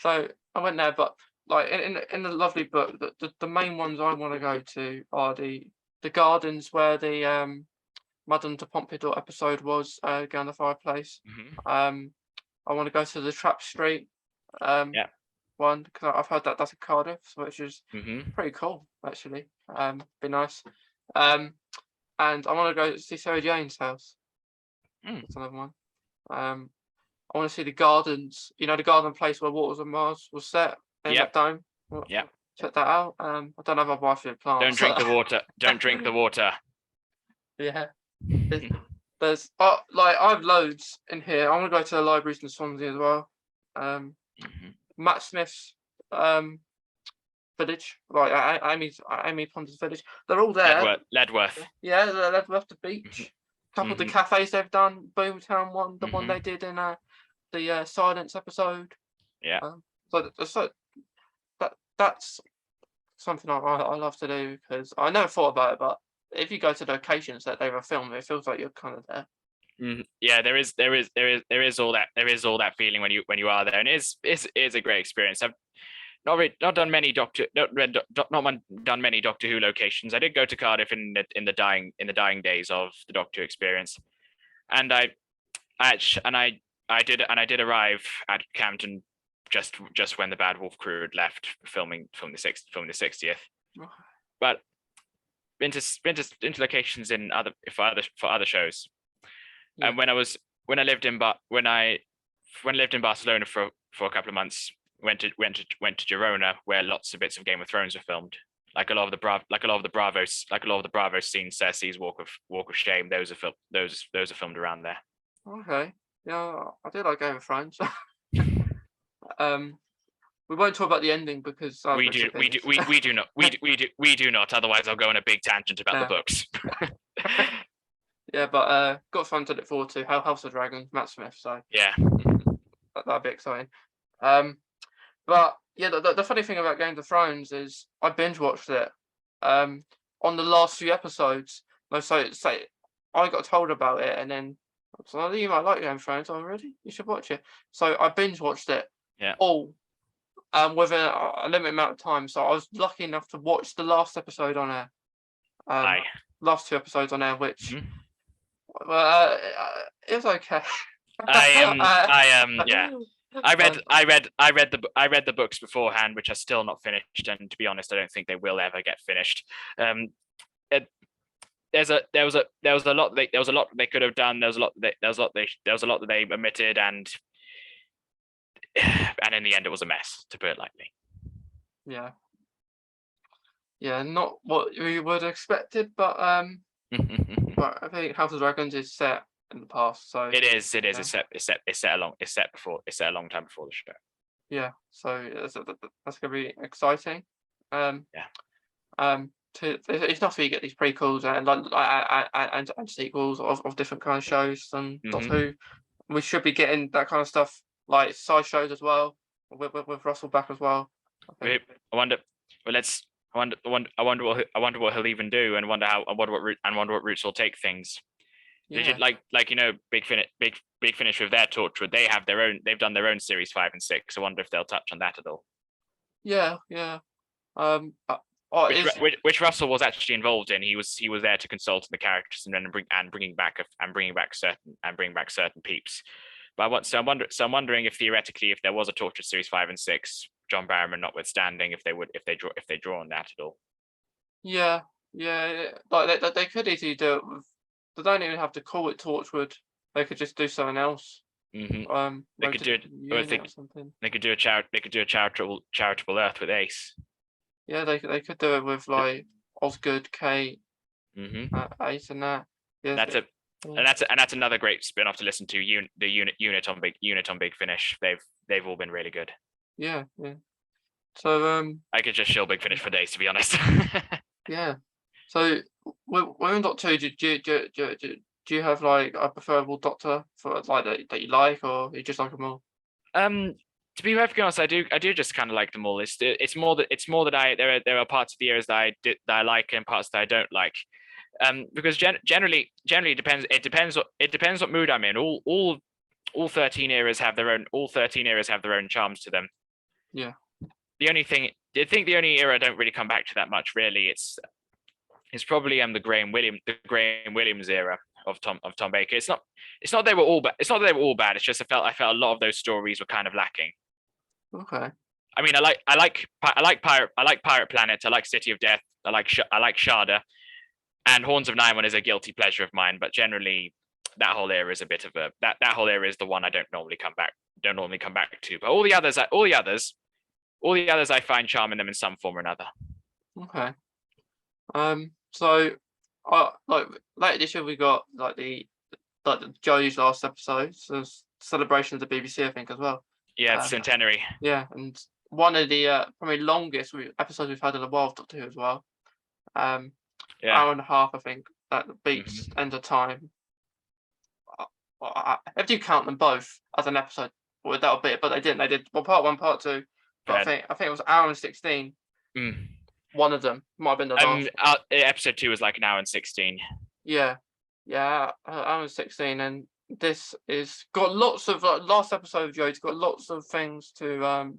So I went there, but like in the lovely book, the main ones I want to go to are the gardens where the Madame de Pompadour episode was, Down the Fireplace. Mhm. I want to go to the Trap Street Yeah. one, because I've heard that that's in Cardiff, which is Mhm. pretty cool actually. Be nice. And I want to go see Sarah Jane's house. Mm. That's another one. I want to see the gardens. You know, the garden place where Waters of Mars was set in Yep. that dome. Yeah. Check that out. I don't know if I'll buy for plants. Don't drink the water. Don't drink the water. Yeah. There's like I have loads in here. I want to go to the libraries in Swansea as well. Mhm. Matt Smith's village, like Amy Ponder's village. They're all there. Ledworth. Yeah, they've left the beach. A couple of the Mhm. cafes they've done. Boomtown one, the one Mhm. they did in the Silence episode. Yeah. So that's something I love to do, because I never thought about it, but if you go to the locations that they were filmed, it feels like you're kind of there. Yeah, there is all that feeling when you are there, and it's a great experience. I've not done many Doctor Who locations. I did go to Cardiff in the dying days of the Doctor experience, and I did arrive at Camden just when the Bad Wolf crew had left filming the 60th. But been to locations in for other shows. Yeah. And when I lived in Barcelona for a couple of months, went to Girona, where lots of bits of Game of Thrones were filmed. Like a lot of the Bravo scenes, Cersei's Walk of Shame. Those are filmed around there. Okay. Yeah, I do like Game of Thrones. We won't talk about the ending because we do not. Otherwise, I'll go on a big tangent about the books. Yeah, but got fun to look forward to. House of Dragons, Matt Smith. So yeah, that'd be exciting. But yeah, the funny thing about Game of Thrones is I binge watched it. On the last few episodes. No, so I got told about it, and then I was like, you might like Game of Thrones. Oh, really? You should watch it. So I binge watched it. Yeah. All within a limited amount of time. So I was lucky enough to watch the last episode on air. Last two episodes on air, which it was okay. Yeah. I read the books beforehand, which are still not finished, and to be honest, I don't think they will ever get finished. There was a lot they could have done. There was a lot that they omitted, and in the end, it was a mess, to put it lightly. Yeah, not what we would have expected, but but I think House of Dragons is set in the past, so it is. Yeah. It's set a long time before the show. Yeah, so that's gonna be exciting. It's not so you get these prequels and sequels of different kind of shows and Doctor Who. We should be getting that kind of stuff, like side shows as well, with Russell back as well. I wonder what he'll even do, and wonder what routes he'll take things. Yeah. Big Finish with their Torchwood. They've done their own series 5 and 6. I wonder if they'll touch on that at all. Yeah. Which Russell was actually involved in. He was there to consult the characters and bringing back certain peeps. But I'm wondering if theoretically, if there was a Torchwood series 5 and 6, John Barrowman notwithstanding, if they draw on that at all. Yeah. Like they could easily do it with. They don't even have to call it Torchwood. They could just do something else. Mm-hmm. They could do it. They could do a charitable Earth with Ace. Yeah, they could do it with like Osgood, Kate, Ace, and that. Yeah, that's another great spin-off to listen to. The unit on Big Finish. They've all been really good. Yeah. So I could just shill Big Finish for days, to be honest. Yeah. So we're in Doctor Who. Do you have like a preferable Doctor for like that you like, or you just like them all? To be perfectly honest, I do just kind of like them all. It's more that there are parts of the eras that I like and parts that I don't like. Because generally it depends what mood I'm in. All 13 eras have their own charms to them. Yeah. the only thing I think the only era I don't really come back to that much really it's probably the Graham Williams era of Tom Baker. It's not they were all bad. It's not that they were all bad. It's just I felt a lot of those stories were kind of lacking. Okay. I mean, I like Pirate Planet. I like City of Death. I like Sharda, and Horns of Nymon is a guilty pleasure of mine. But generally, that whole era is a bit of a that whole era is the one I don't normally come back to. But all the others I find charm in them in some form or another. Okay. So, like later this year we got like the Joe's last episode, so celebration of the BBC, I think, as well. Yeah, centenary. Yeah, and one of the probably longest episodes we've had in a while of Doctor Who as well. Yeah. Hour and a half, I think. That beats End of Time. If you count them both as an episode, well, that'll be it. But they didn't. They did part 1, part 2. But I think it was hour and 16. One of them might have been the last. Episode 2 was like an hour and 16. Yeah, hour and 16, and this is got lots of last episode of Joe's got lots of things to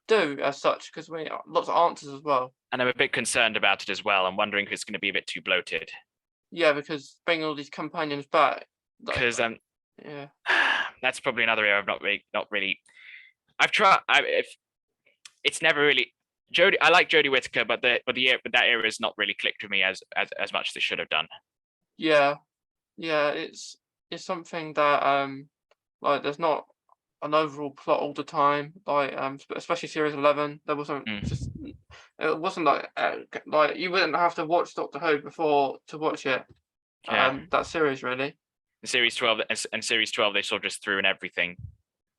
do as such, because we lots of answers as well. And I'm a bit concerned about it as well. I'm wondering if it's going to be a bit too bloated. Yeah, because bringing all these companions back. Because yeah, that's probably another area I've not really. I've tried. It's never really Jodie. I like Jodie Whittaker, but that era has not really clicked with me as much as it should have done. Yeah, it's something that like there's not an overall plot all the time. Like especially series 11, there wasn't just it wasn't like you wouldn't have to watch Doctor Who before to watch it. That series really. In series 12 and series 12 they sort of just threw in everything.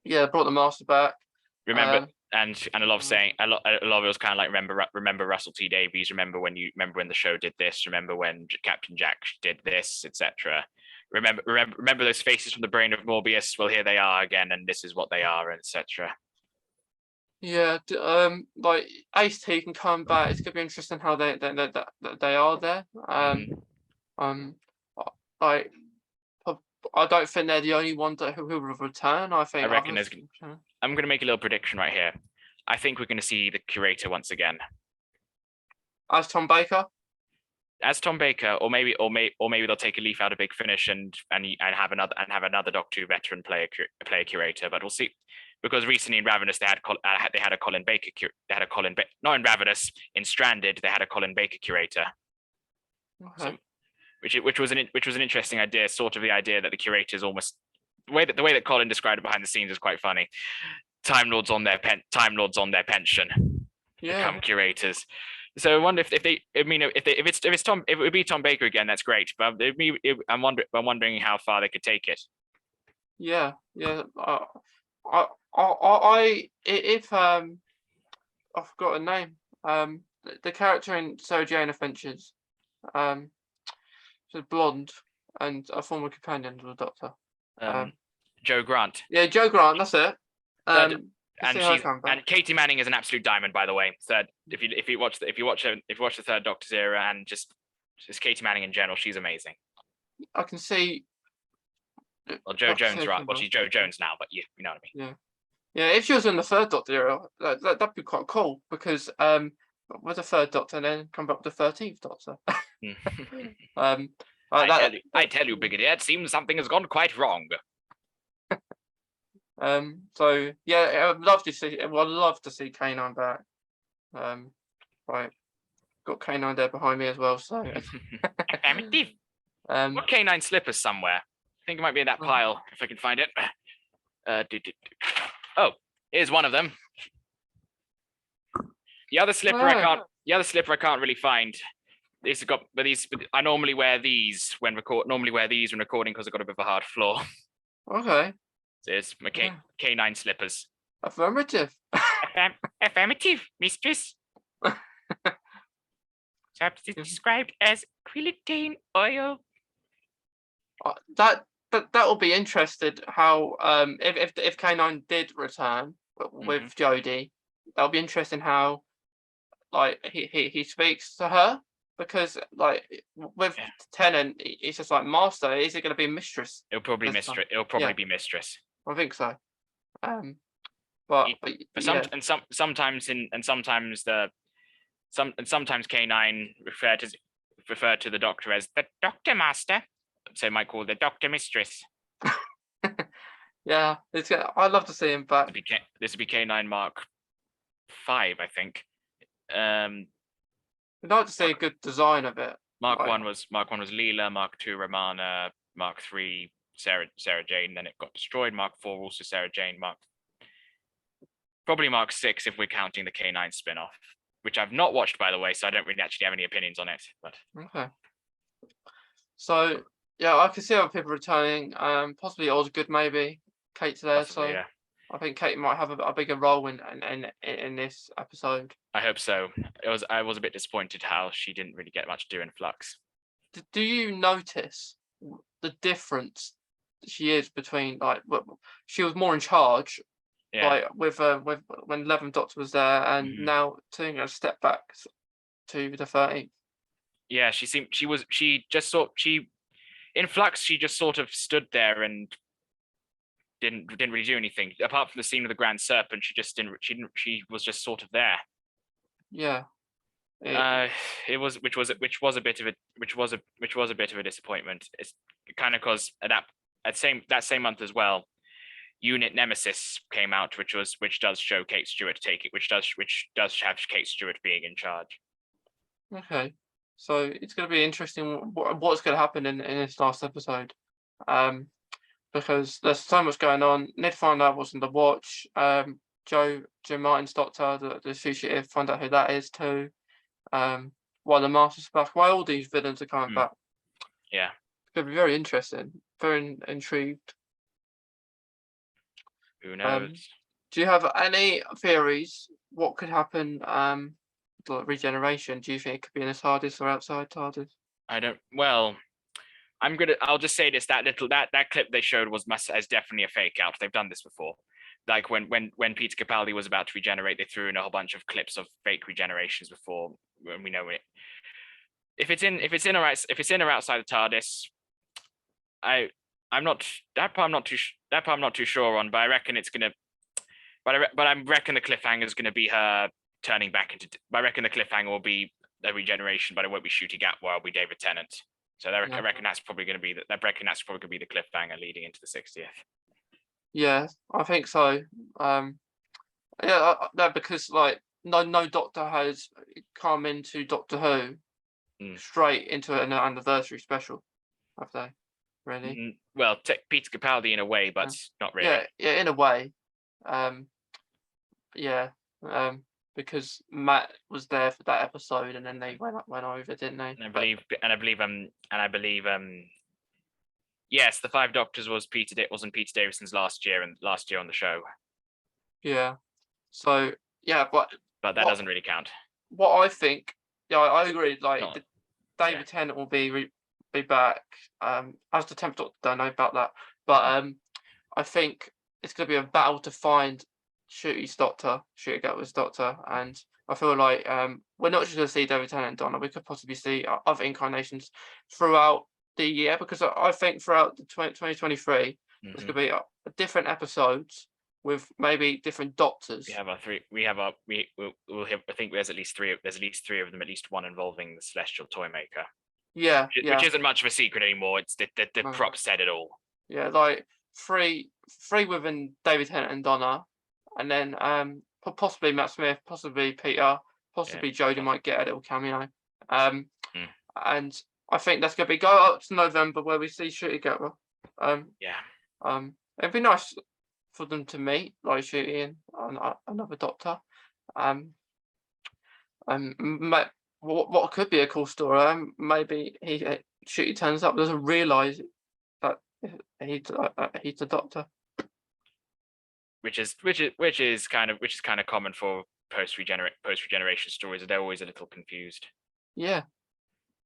Yeah, brought the Master back. Remember, and I love saying a lot of it was kind of like remember Russell T Davies. Remember when the show did this. Remember when Captain Jack did this, etc. Remember those faces from the brain of Morbius. Well, here they are again, and this is what they are, etc. Yeah, like Ace T can come back. It's gonna be interesting how they are there. Like I don't think they're the only ones who will return. I reckon I'm going to make a little prediction right here. I think we're going to see the curator once again. As Tom Baker, or maybe they'll take a leaf out of Big Finish and have another Doctor Who veteran play a curator. But we'll see, because recently in Ravenous they had a Colin Baker. Not in Ravenous, in Stranded they had a Colin Baker curator. Okay. So, which was an interesting idea, sort of the idea that the curator is almost the way that Colin described it behind the scenes is quite funny. Time Lords on their pension become curators. So I wonder if it would be Tom Baker again, that's great. But I'm wondering how far they could take it. Yeah. I forgot her name. The character in Sarah Jane Adventures. She's blonde and a former companion of the Doctor. Jo Grant. Yeah, Jo Grant. That's it. And Katie Manning is an absolute diamond, by the way. Third, if you watch the Third Doctor's era, and just Katie Manning in general, she's amazing. I can see. Well, Jo Jones, right? Well, she's Jo Jones now, but you know what I mean. Yeah. If she was in the Third Doctor era, that'd be quite cool, because with the Third Doctor, and then come back with the 13th Doctor. I tell you, Brigadier, it seems something has gone quite wrong. So yeah, I'd love to see K9 back. Right, got K9 there behind me as well. So affirmative. Got K9 slippers somewhere. I think it might be in that pile if I can find it. Oh, here's one of them. The other slipper I can't really find. These I normally wear these when recording because I've got a bit of a hard floor. Okay. So it's my K9 slippers. Affirmative. Affirmative, mistress. It's described as quilitane oil. That will be interested how if K9 did return with Jodie, that'll be interesting how like he speaks to her, because like with Tennant it's just like master. Is it going to be mistress? It'll probably be mistress. I think so. But, E- but But yeah, sometimes sometimes K9 refer to the doctor as the doctor master. So they might call the doctor mistress. yeah, I'd love to see him back. This would be K9 Mark 5, I think. I'd like to see a good design of it. Mark Like, 1 was Leela, Mark 2 Romana, Mark 3 Sarah Jane. Then it got destroyed. Mark 4 also Sarah Jane. Probably Mark 6 if we're counting the K9 spin-off, which I've not watched, by the way, so I don't really actually have any opinions on it. But okay. So yeah, I can see other people returning. Possibly Osgood, maybe Kate's there, possibly, so yeah. I think Kate might have a bigger role in this episode. I hope so. I was a bit disappointed how she didn't really get much to do in Flux. Do you notice the difference she is between like she was more in charge, Yeah. like with when 11th Doctor was there, and now taking a step back to the 13th. Yeah, in Flux she just sort of stood there and didn't really do anything apart from the scene with the Grand Serpent. She was just sort of there. Yeah. Which was a bit of a bit of a disappointment. It's kind of because that same month as well, Unit Nemesis came out, which does show Kate Stewart which does have Kate Stewart being in charge. Okay, so it's going to be interesting what's going to happen in this last episode, because there's so much going on. Need to find out what's in the watch. Joe Martin's Doctor, the fugitive, find out who that is too. Why the Master's back? Why all these villains are coming back? Yeah, it's going to be very interesting. Very intrigued. Who knows? Do you have any theories? What could happen? Like regeneration. Do you think it could be in the TARDIS or outside TARDIS? I don't. Well, I'll just say this: that clip they showed was definitely a fake out. They've done this before. Like when Peter Capaldi was about to regenerate, they threw in a whole bunch of clips of fake regenerations before. When we know it. If it's in or outside the TARDIS, I'm not too sure on. But I reckon it's gonna. But I reckon the cliffhanger is gonna be her turning back into. I reckon the cliffhanger will be a regeneration, but it won't be Shooty Gatwa. It'll be David Tennant. So I reckon that's probably going to be the cliffhanger leading into the 60th. Yeah, I think so. Yeah, no, because like no Doctor has come into Doctor Who straight into an anniversary special, have they? Really? Well, Peter Capaldi in a way, but not really. Yeah, in a way. Yeah. Because Matt was there for that episode, and then they went over, didn't they? And I believe yes, the Five Doctors wasn't Peter Davison's last year on the show. Yeah. So yeah, but that doesn't really count. What I think, yeah, I agree. Like David Tennant will be back. As the 10th Doctor, don't know about that, but I think it's going to be a battle to find Shooty Gatwa's Doctor, and I feel like we're not just going to see David Tennant and Donna. We could possibly see other incarnations throughout the year, because I think throughout the 2023 there's going to be different episodes with maybe different Doctors. We'll have, I think there's at least three of them, at least one involving the Celestial Toymaker. Yeah, which isn't much of a secret anymore. It's the prop said it all. Yeah, like three within David Tennant and Donna, and then possibly Matt Smith, possibly Peter, possibly Jodie might get a little cameo. And I think that's gonna go up to November where we see Shooty Gatwa. It'd be nice for them to meet, like Shooty and another Doctor. What could be a cool story? Maybe Shooty turns up, doesn't realise that he's the Doctor. Which is kind of common for post regeneration stories. They're always a little confused. Yeah.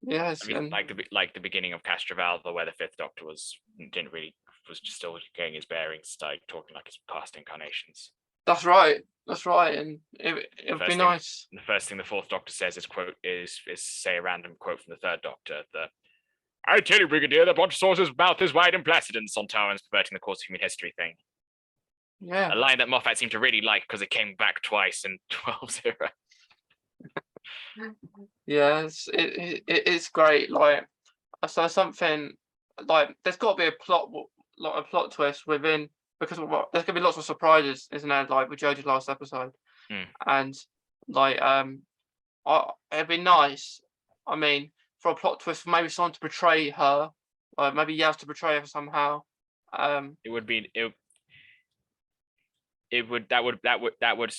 Yes. I mean, like the beginning of Castrovalva, where the Fifth Doctor was just still getting his bearings, started talking like his past incarnations. That's right, and it would be nice. The first thing the Fourth Doctor says is say a random quote from the Third Doctor. I tell you, Brigadier, that Brontosaurus's mouth is wide and placid, and Sontaran's perverting the course of human history thing. Yeah. A line that Moffat seemed to really like because it came back twice in 12:0. Yeah, it's great. Like, so something like there's got to be a like a plot twist within because there's gonna be lots of surprises, isn't there? Like with Jojo's last episode, Mm. and like it'd be nice. I mean, for a plot twist, maybe someone to betray her, like maybe Yaz to betray her somehow. It would be it would that would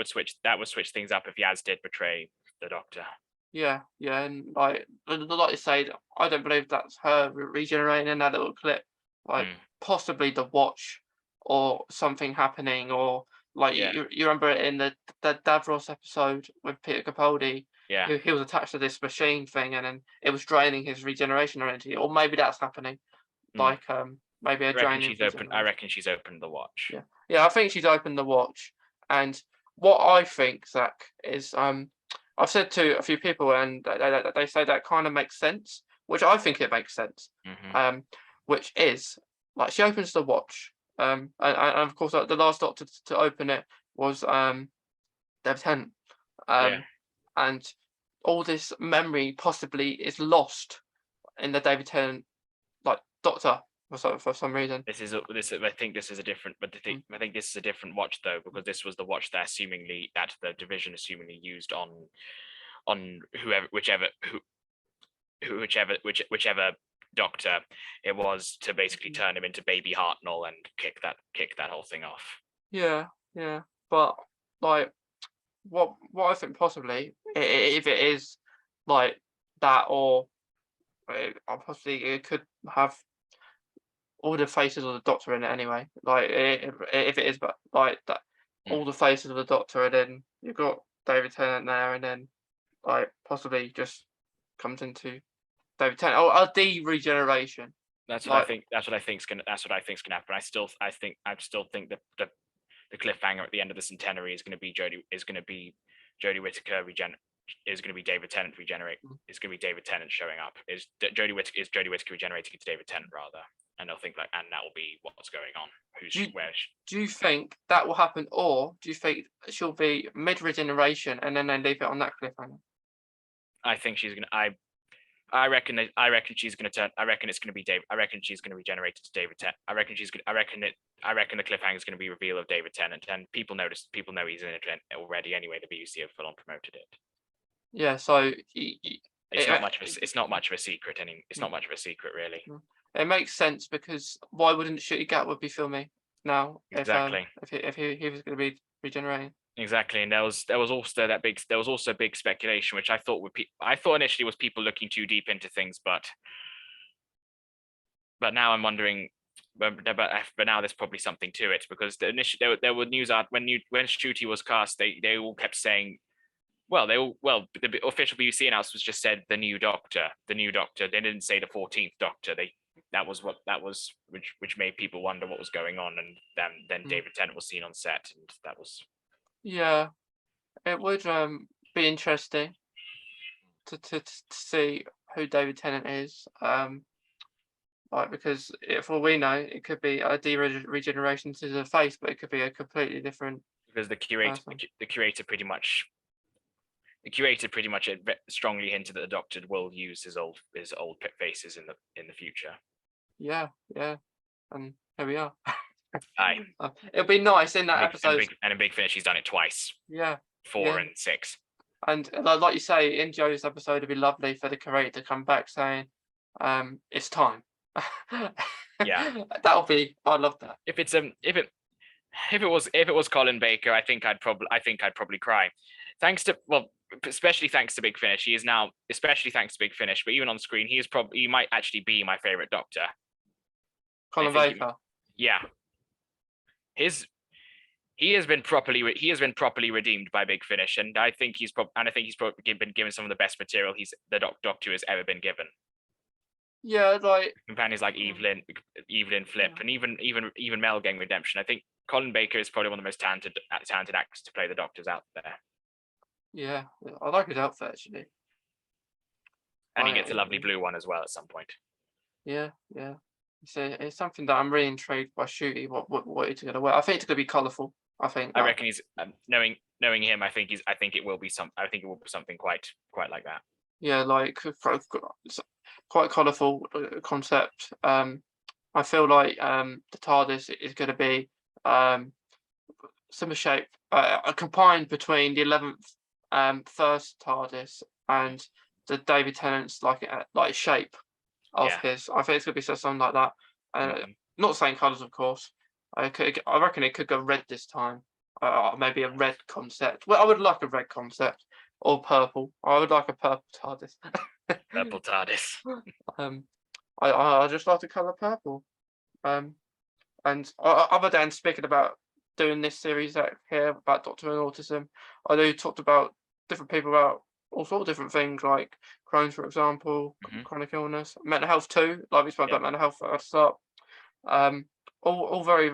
switch things up if Yaz did betray the Doctor. Yeah, yeah, and like you say, I don't believe that's her regenerating in that little clip. Like Mm. possibly the watch or something happening, or like Yeah. you remember it in the Davros episode with Peter Capaldi. Yeah. He was attached to this machine thing, and then it was draining his regeneration energy, or maybe that's happening. Mm. Like maybe a draining. I reckon she's opened the watch. Yeah, yeah, I think she's opened the watch, and what I think, Zach, is I've said to a few people, and they say that kind of makes sense, which I think it makes sense. Mm-hmm. Which is like she opens the watch, and of course the last Doctor to open it was David Tennant, Yeah. and all this memory possibly is lost in the David Tennant like Doctor for some reason. I think this is a different, but I think this is a different watch though, because this was the watch that the division assumingly used on whichever Doctor it was to basically turn him into Baby Hartnell and kick that whole thing off. Yeah, yeah, but like what I think possibly if it is like that, or possibly it could have all the faces of the Doctor in it anyway. Like if it is, but like that, all the faces of the Doctor, and then you've got David Tennant there, and then like possibly just comes into David Tennant or a regeneration. That's what Like, I think. That's what I think's gonna happen. I still think that the cliffhanger at the end of the centenary is gonna be Jodie Whittaker is going to be David Tennant is going to be David Tennant showing up. Is Jodie Whittaker regenerating into David Tennant rather? And they'll think and that will be what's going on. Do you think that will happen, or do you think she'll be mid regeneration and then they leave it on that cliffhanger? I think she's gonna. I reckon she's gonna turn. I reckon it's gonna be Dave. I reckon she's gonna regenerate to David Tennant. I reckon the cliffhanger is gonna be reveal of David Tennant, and people know he's in it already anyway. The BBC have full on promoted it. Yeah, so it's not much of a secret. It's not much of a secret, really. It makes sense, because why wouldn't Shooty Gat would be filming now exactly if he was going to be regenerating? Exactly, and there was also big speculation, which I thought initially was people looking too deep into things, but now I'm wondering. But now there's probably something to it, because there were news out when Shooty was cast, they all kept saying. The official BBC announcement was just said the new Doctor. They didn't say the 14th Doctor. That was which made people wonder what was going on, and then David Tennant was seen on set, and that was. Yeah, it would be interesting to see who David Tennant is. Like, because for all we know, it could be a regeneration to the face, but it could be a completely different. Because the curator pretty much strongly hinted that the Doctor will use his old faces in the future. Yeah, and here we are. Aye. It'll be nice in that episode. And in Big Finish, he's done it twice. Yeah. 4 and 6. And like you say, in Joe's episode, it'd be lovely for the curator to come back saying, "It's time." Yeah, I'd love that. If it was Colin Baker, I think I'd probably cry. Especially thanks to Big Finish. He is now, especially thanks to Big Finish, but even on screen, he might actually be my favorite Doctor. Colin Baker. He has been properly redeemed by Big Finish, and I think he's probably been given some of the best material the Doctor has ever been given. Yeah, like companions like Evelyn Flip, and even Mel Gang Redemption. I think Colin Baker is probably one of the most talented actors to play the Doctors out there. Yeah, I like his outfit actually. And he gets a lovely blue one as well at some point. Yeah. it's something that I'm really intrigued by shooting. What it's gonna wear. I think it's gonna be colourful. I think I that reckon he's knowing him. I think it will be something quite like that. yeah, like it's quite colourful concept. I feel like the TARDIS is gonna be um similar shape, combined between the 11th first TARDIS and the David Tennant's like shape of Yeah. his. I think it's gonna be something like that. Mhm. Not the same colours, of course. I reckon it could go red this time. Maybe a red concept. Well, I would like a red concept or purple. I would like a purple TARDIS. Purple TARDIS. um, I just like the colour purple. Um, and other than speaking about doing this series out here about Doctor and Autism, I know you talked about different people about all sorts of different things like Crohn's, for example, Hmm. chronic illness, mental health too. Like we spoke Yeah. about mental health at the start. Um, all very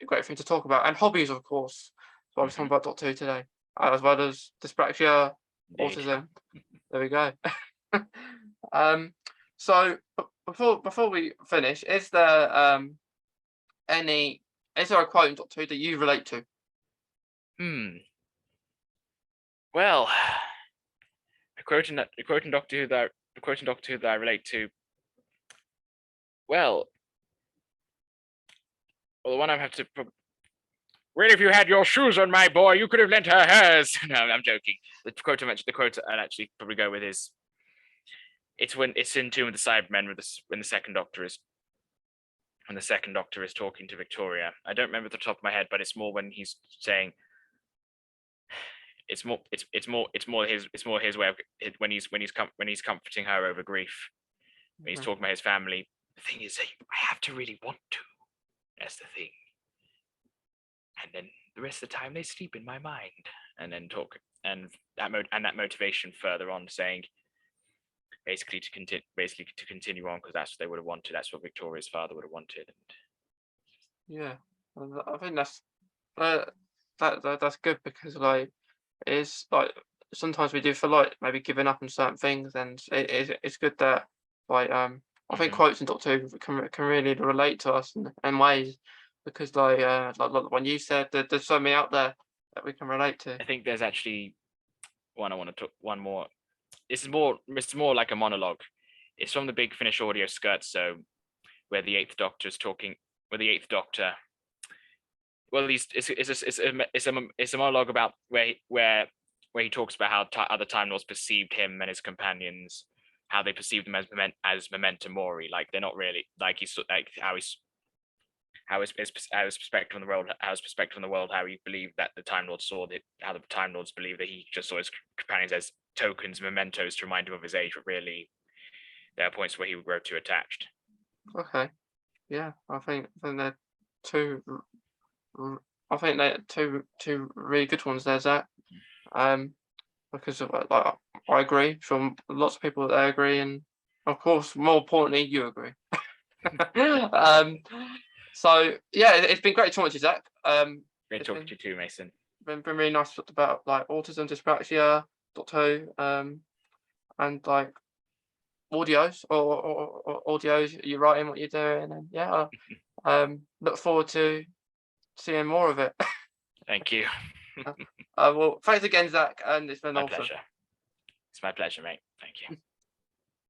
great things to talk about, and hobbies, of course. So I was talking Hmm. about Doctor Who today, as well as dyspraxia, Indeed. autism. There we go. um, so before we finish, any is there a quote in Doctor Who that you relate to? Hmm. Well, the quote in Doctor Who that I relate to. Well, the one I have to. Well, if you had your shoes on, my boy, you could have lent her hers. No, I'm joking. The quote I mentioned, the quote I'd actually probably go with is, it's when it's in Tomb of the Cybermen when the second Doctor is talking to Victoria. I don't remember the top of my head, but it's more when he's saying, it's more his way of when he's comforting her over grief, when he's Mhm. talking about his family. The thing is, I have to really want to. That's the thing. And then the rest of the time they sleep in my mind, and then talk, and that motivation further on, saying basically to continue on, because that's what they would have wanted. That's what Victoria's father would have wanted. And Yeah, I think uh, that's good because like it's like sometimes we do feel like maybe giving up on certain things, and it's good that like I think mm-hmm. quotes in Doctor Who can really relate to us in ways because like when you said that there's so many out there that we can relate to. I think there's actually one I want to talk. One more. It's more like a monologue. It's from the Big Finish audio skirt, so where the Eighth Doctor is talking. Where the Eighth Doctor. Well, it's a monologue about where he talks about how other Time Lords perceived him and his companions, how they perceived them as memento mori. Like they're not really like he's like how his perspective on the world, how he believed that the Time Lords saw it, how the Time Lords believed that he just saw his companions as tokens, mementos to remind him of his age, but really there are points where he would grow too attached. Okay, yeah, I think they're two. I think they're two really good ones there, Zach. Um, because of like I agree from lots of people that they agree, and of course, more importantly, you agree. um, so yeah, it's been great talking to you, Zach. Great It's talking to you too, Mason. been really nice to talk about like autism, dyspraxia, Doctor Who, and like audios or audios you're writing, what you're doing, and yeah, look forward to seeing more of it. Thank you. Well, thanks again, Zach, and it's been My awesome. pleasure. It's my pleasure, mate. Thank you.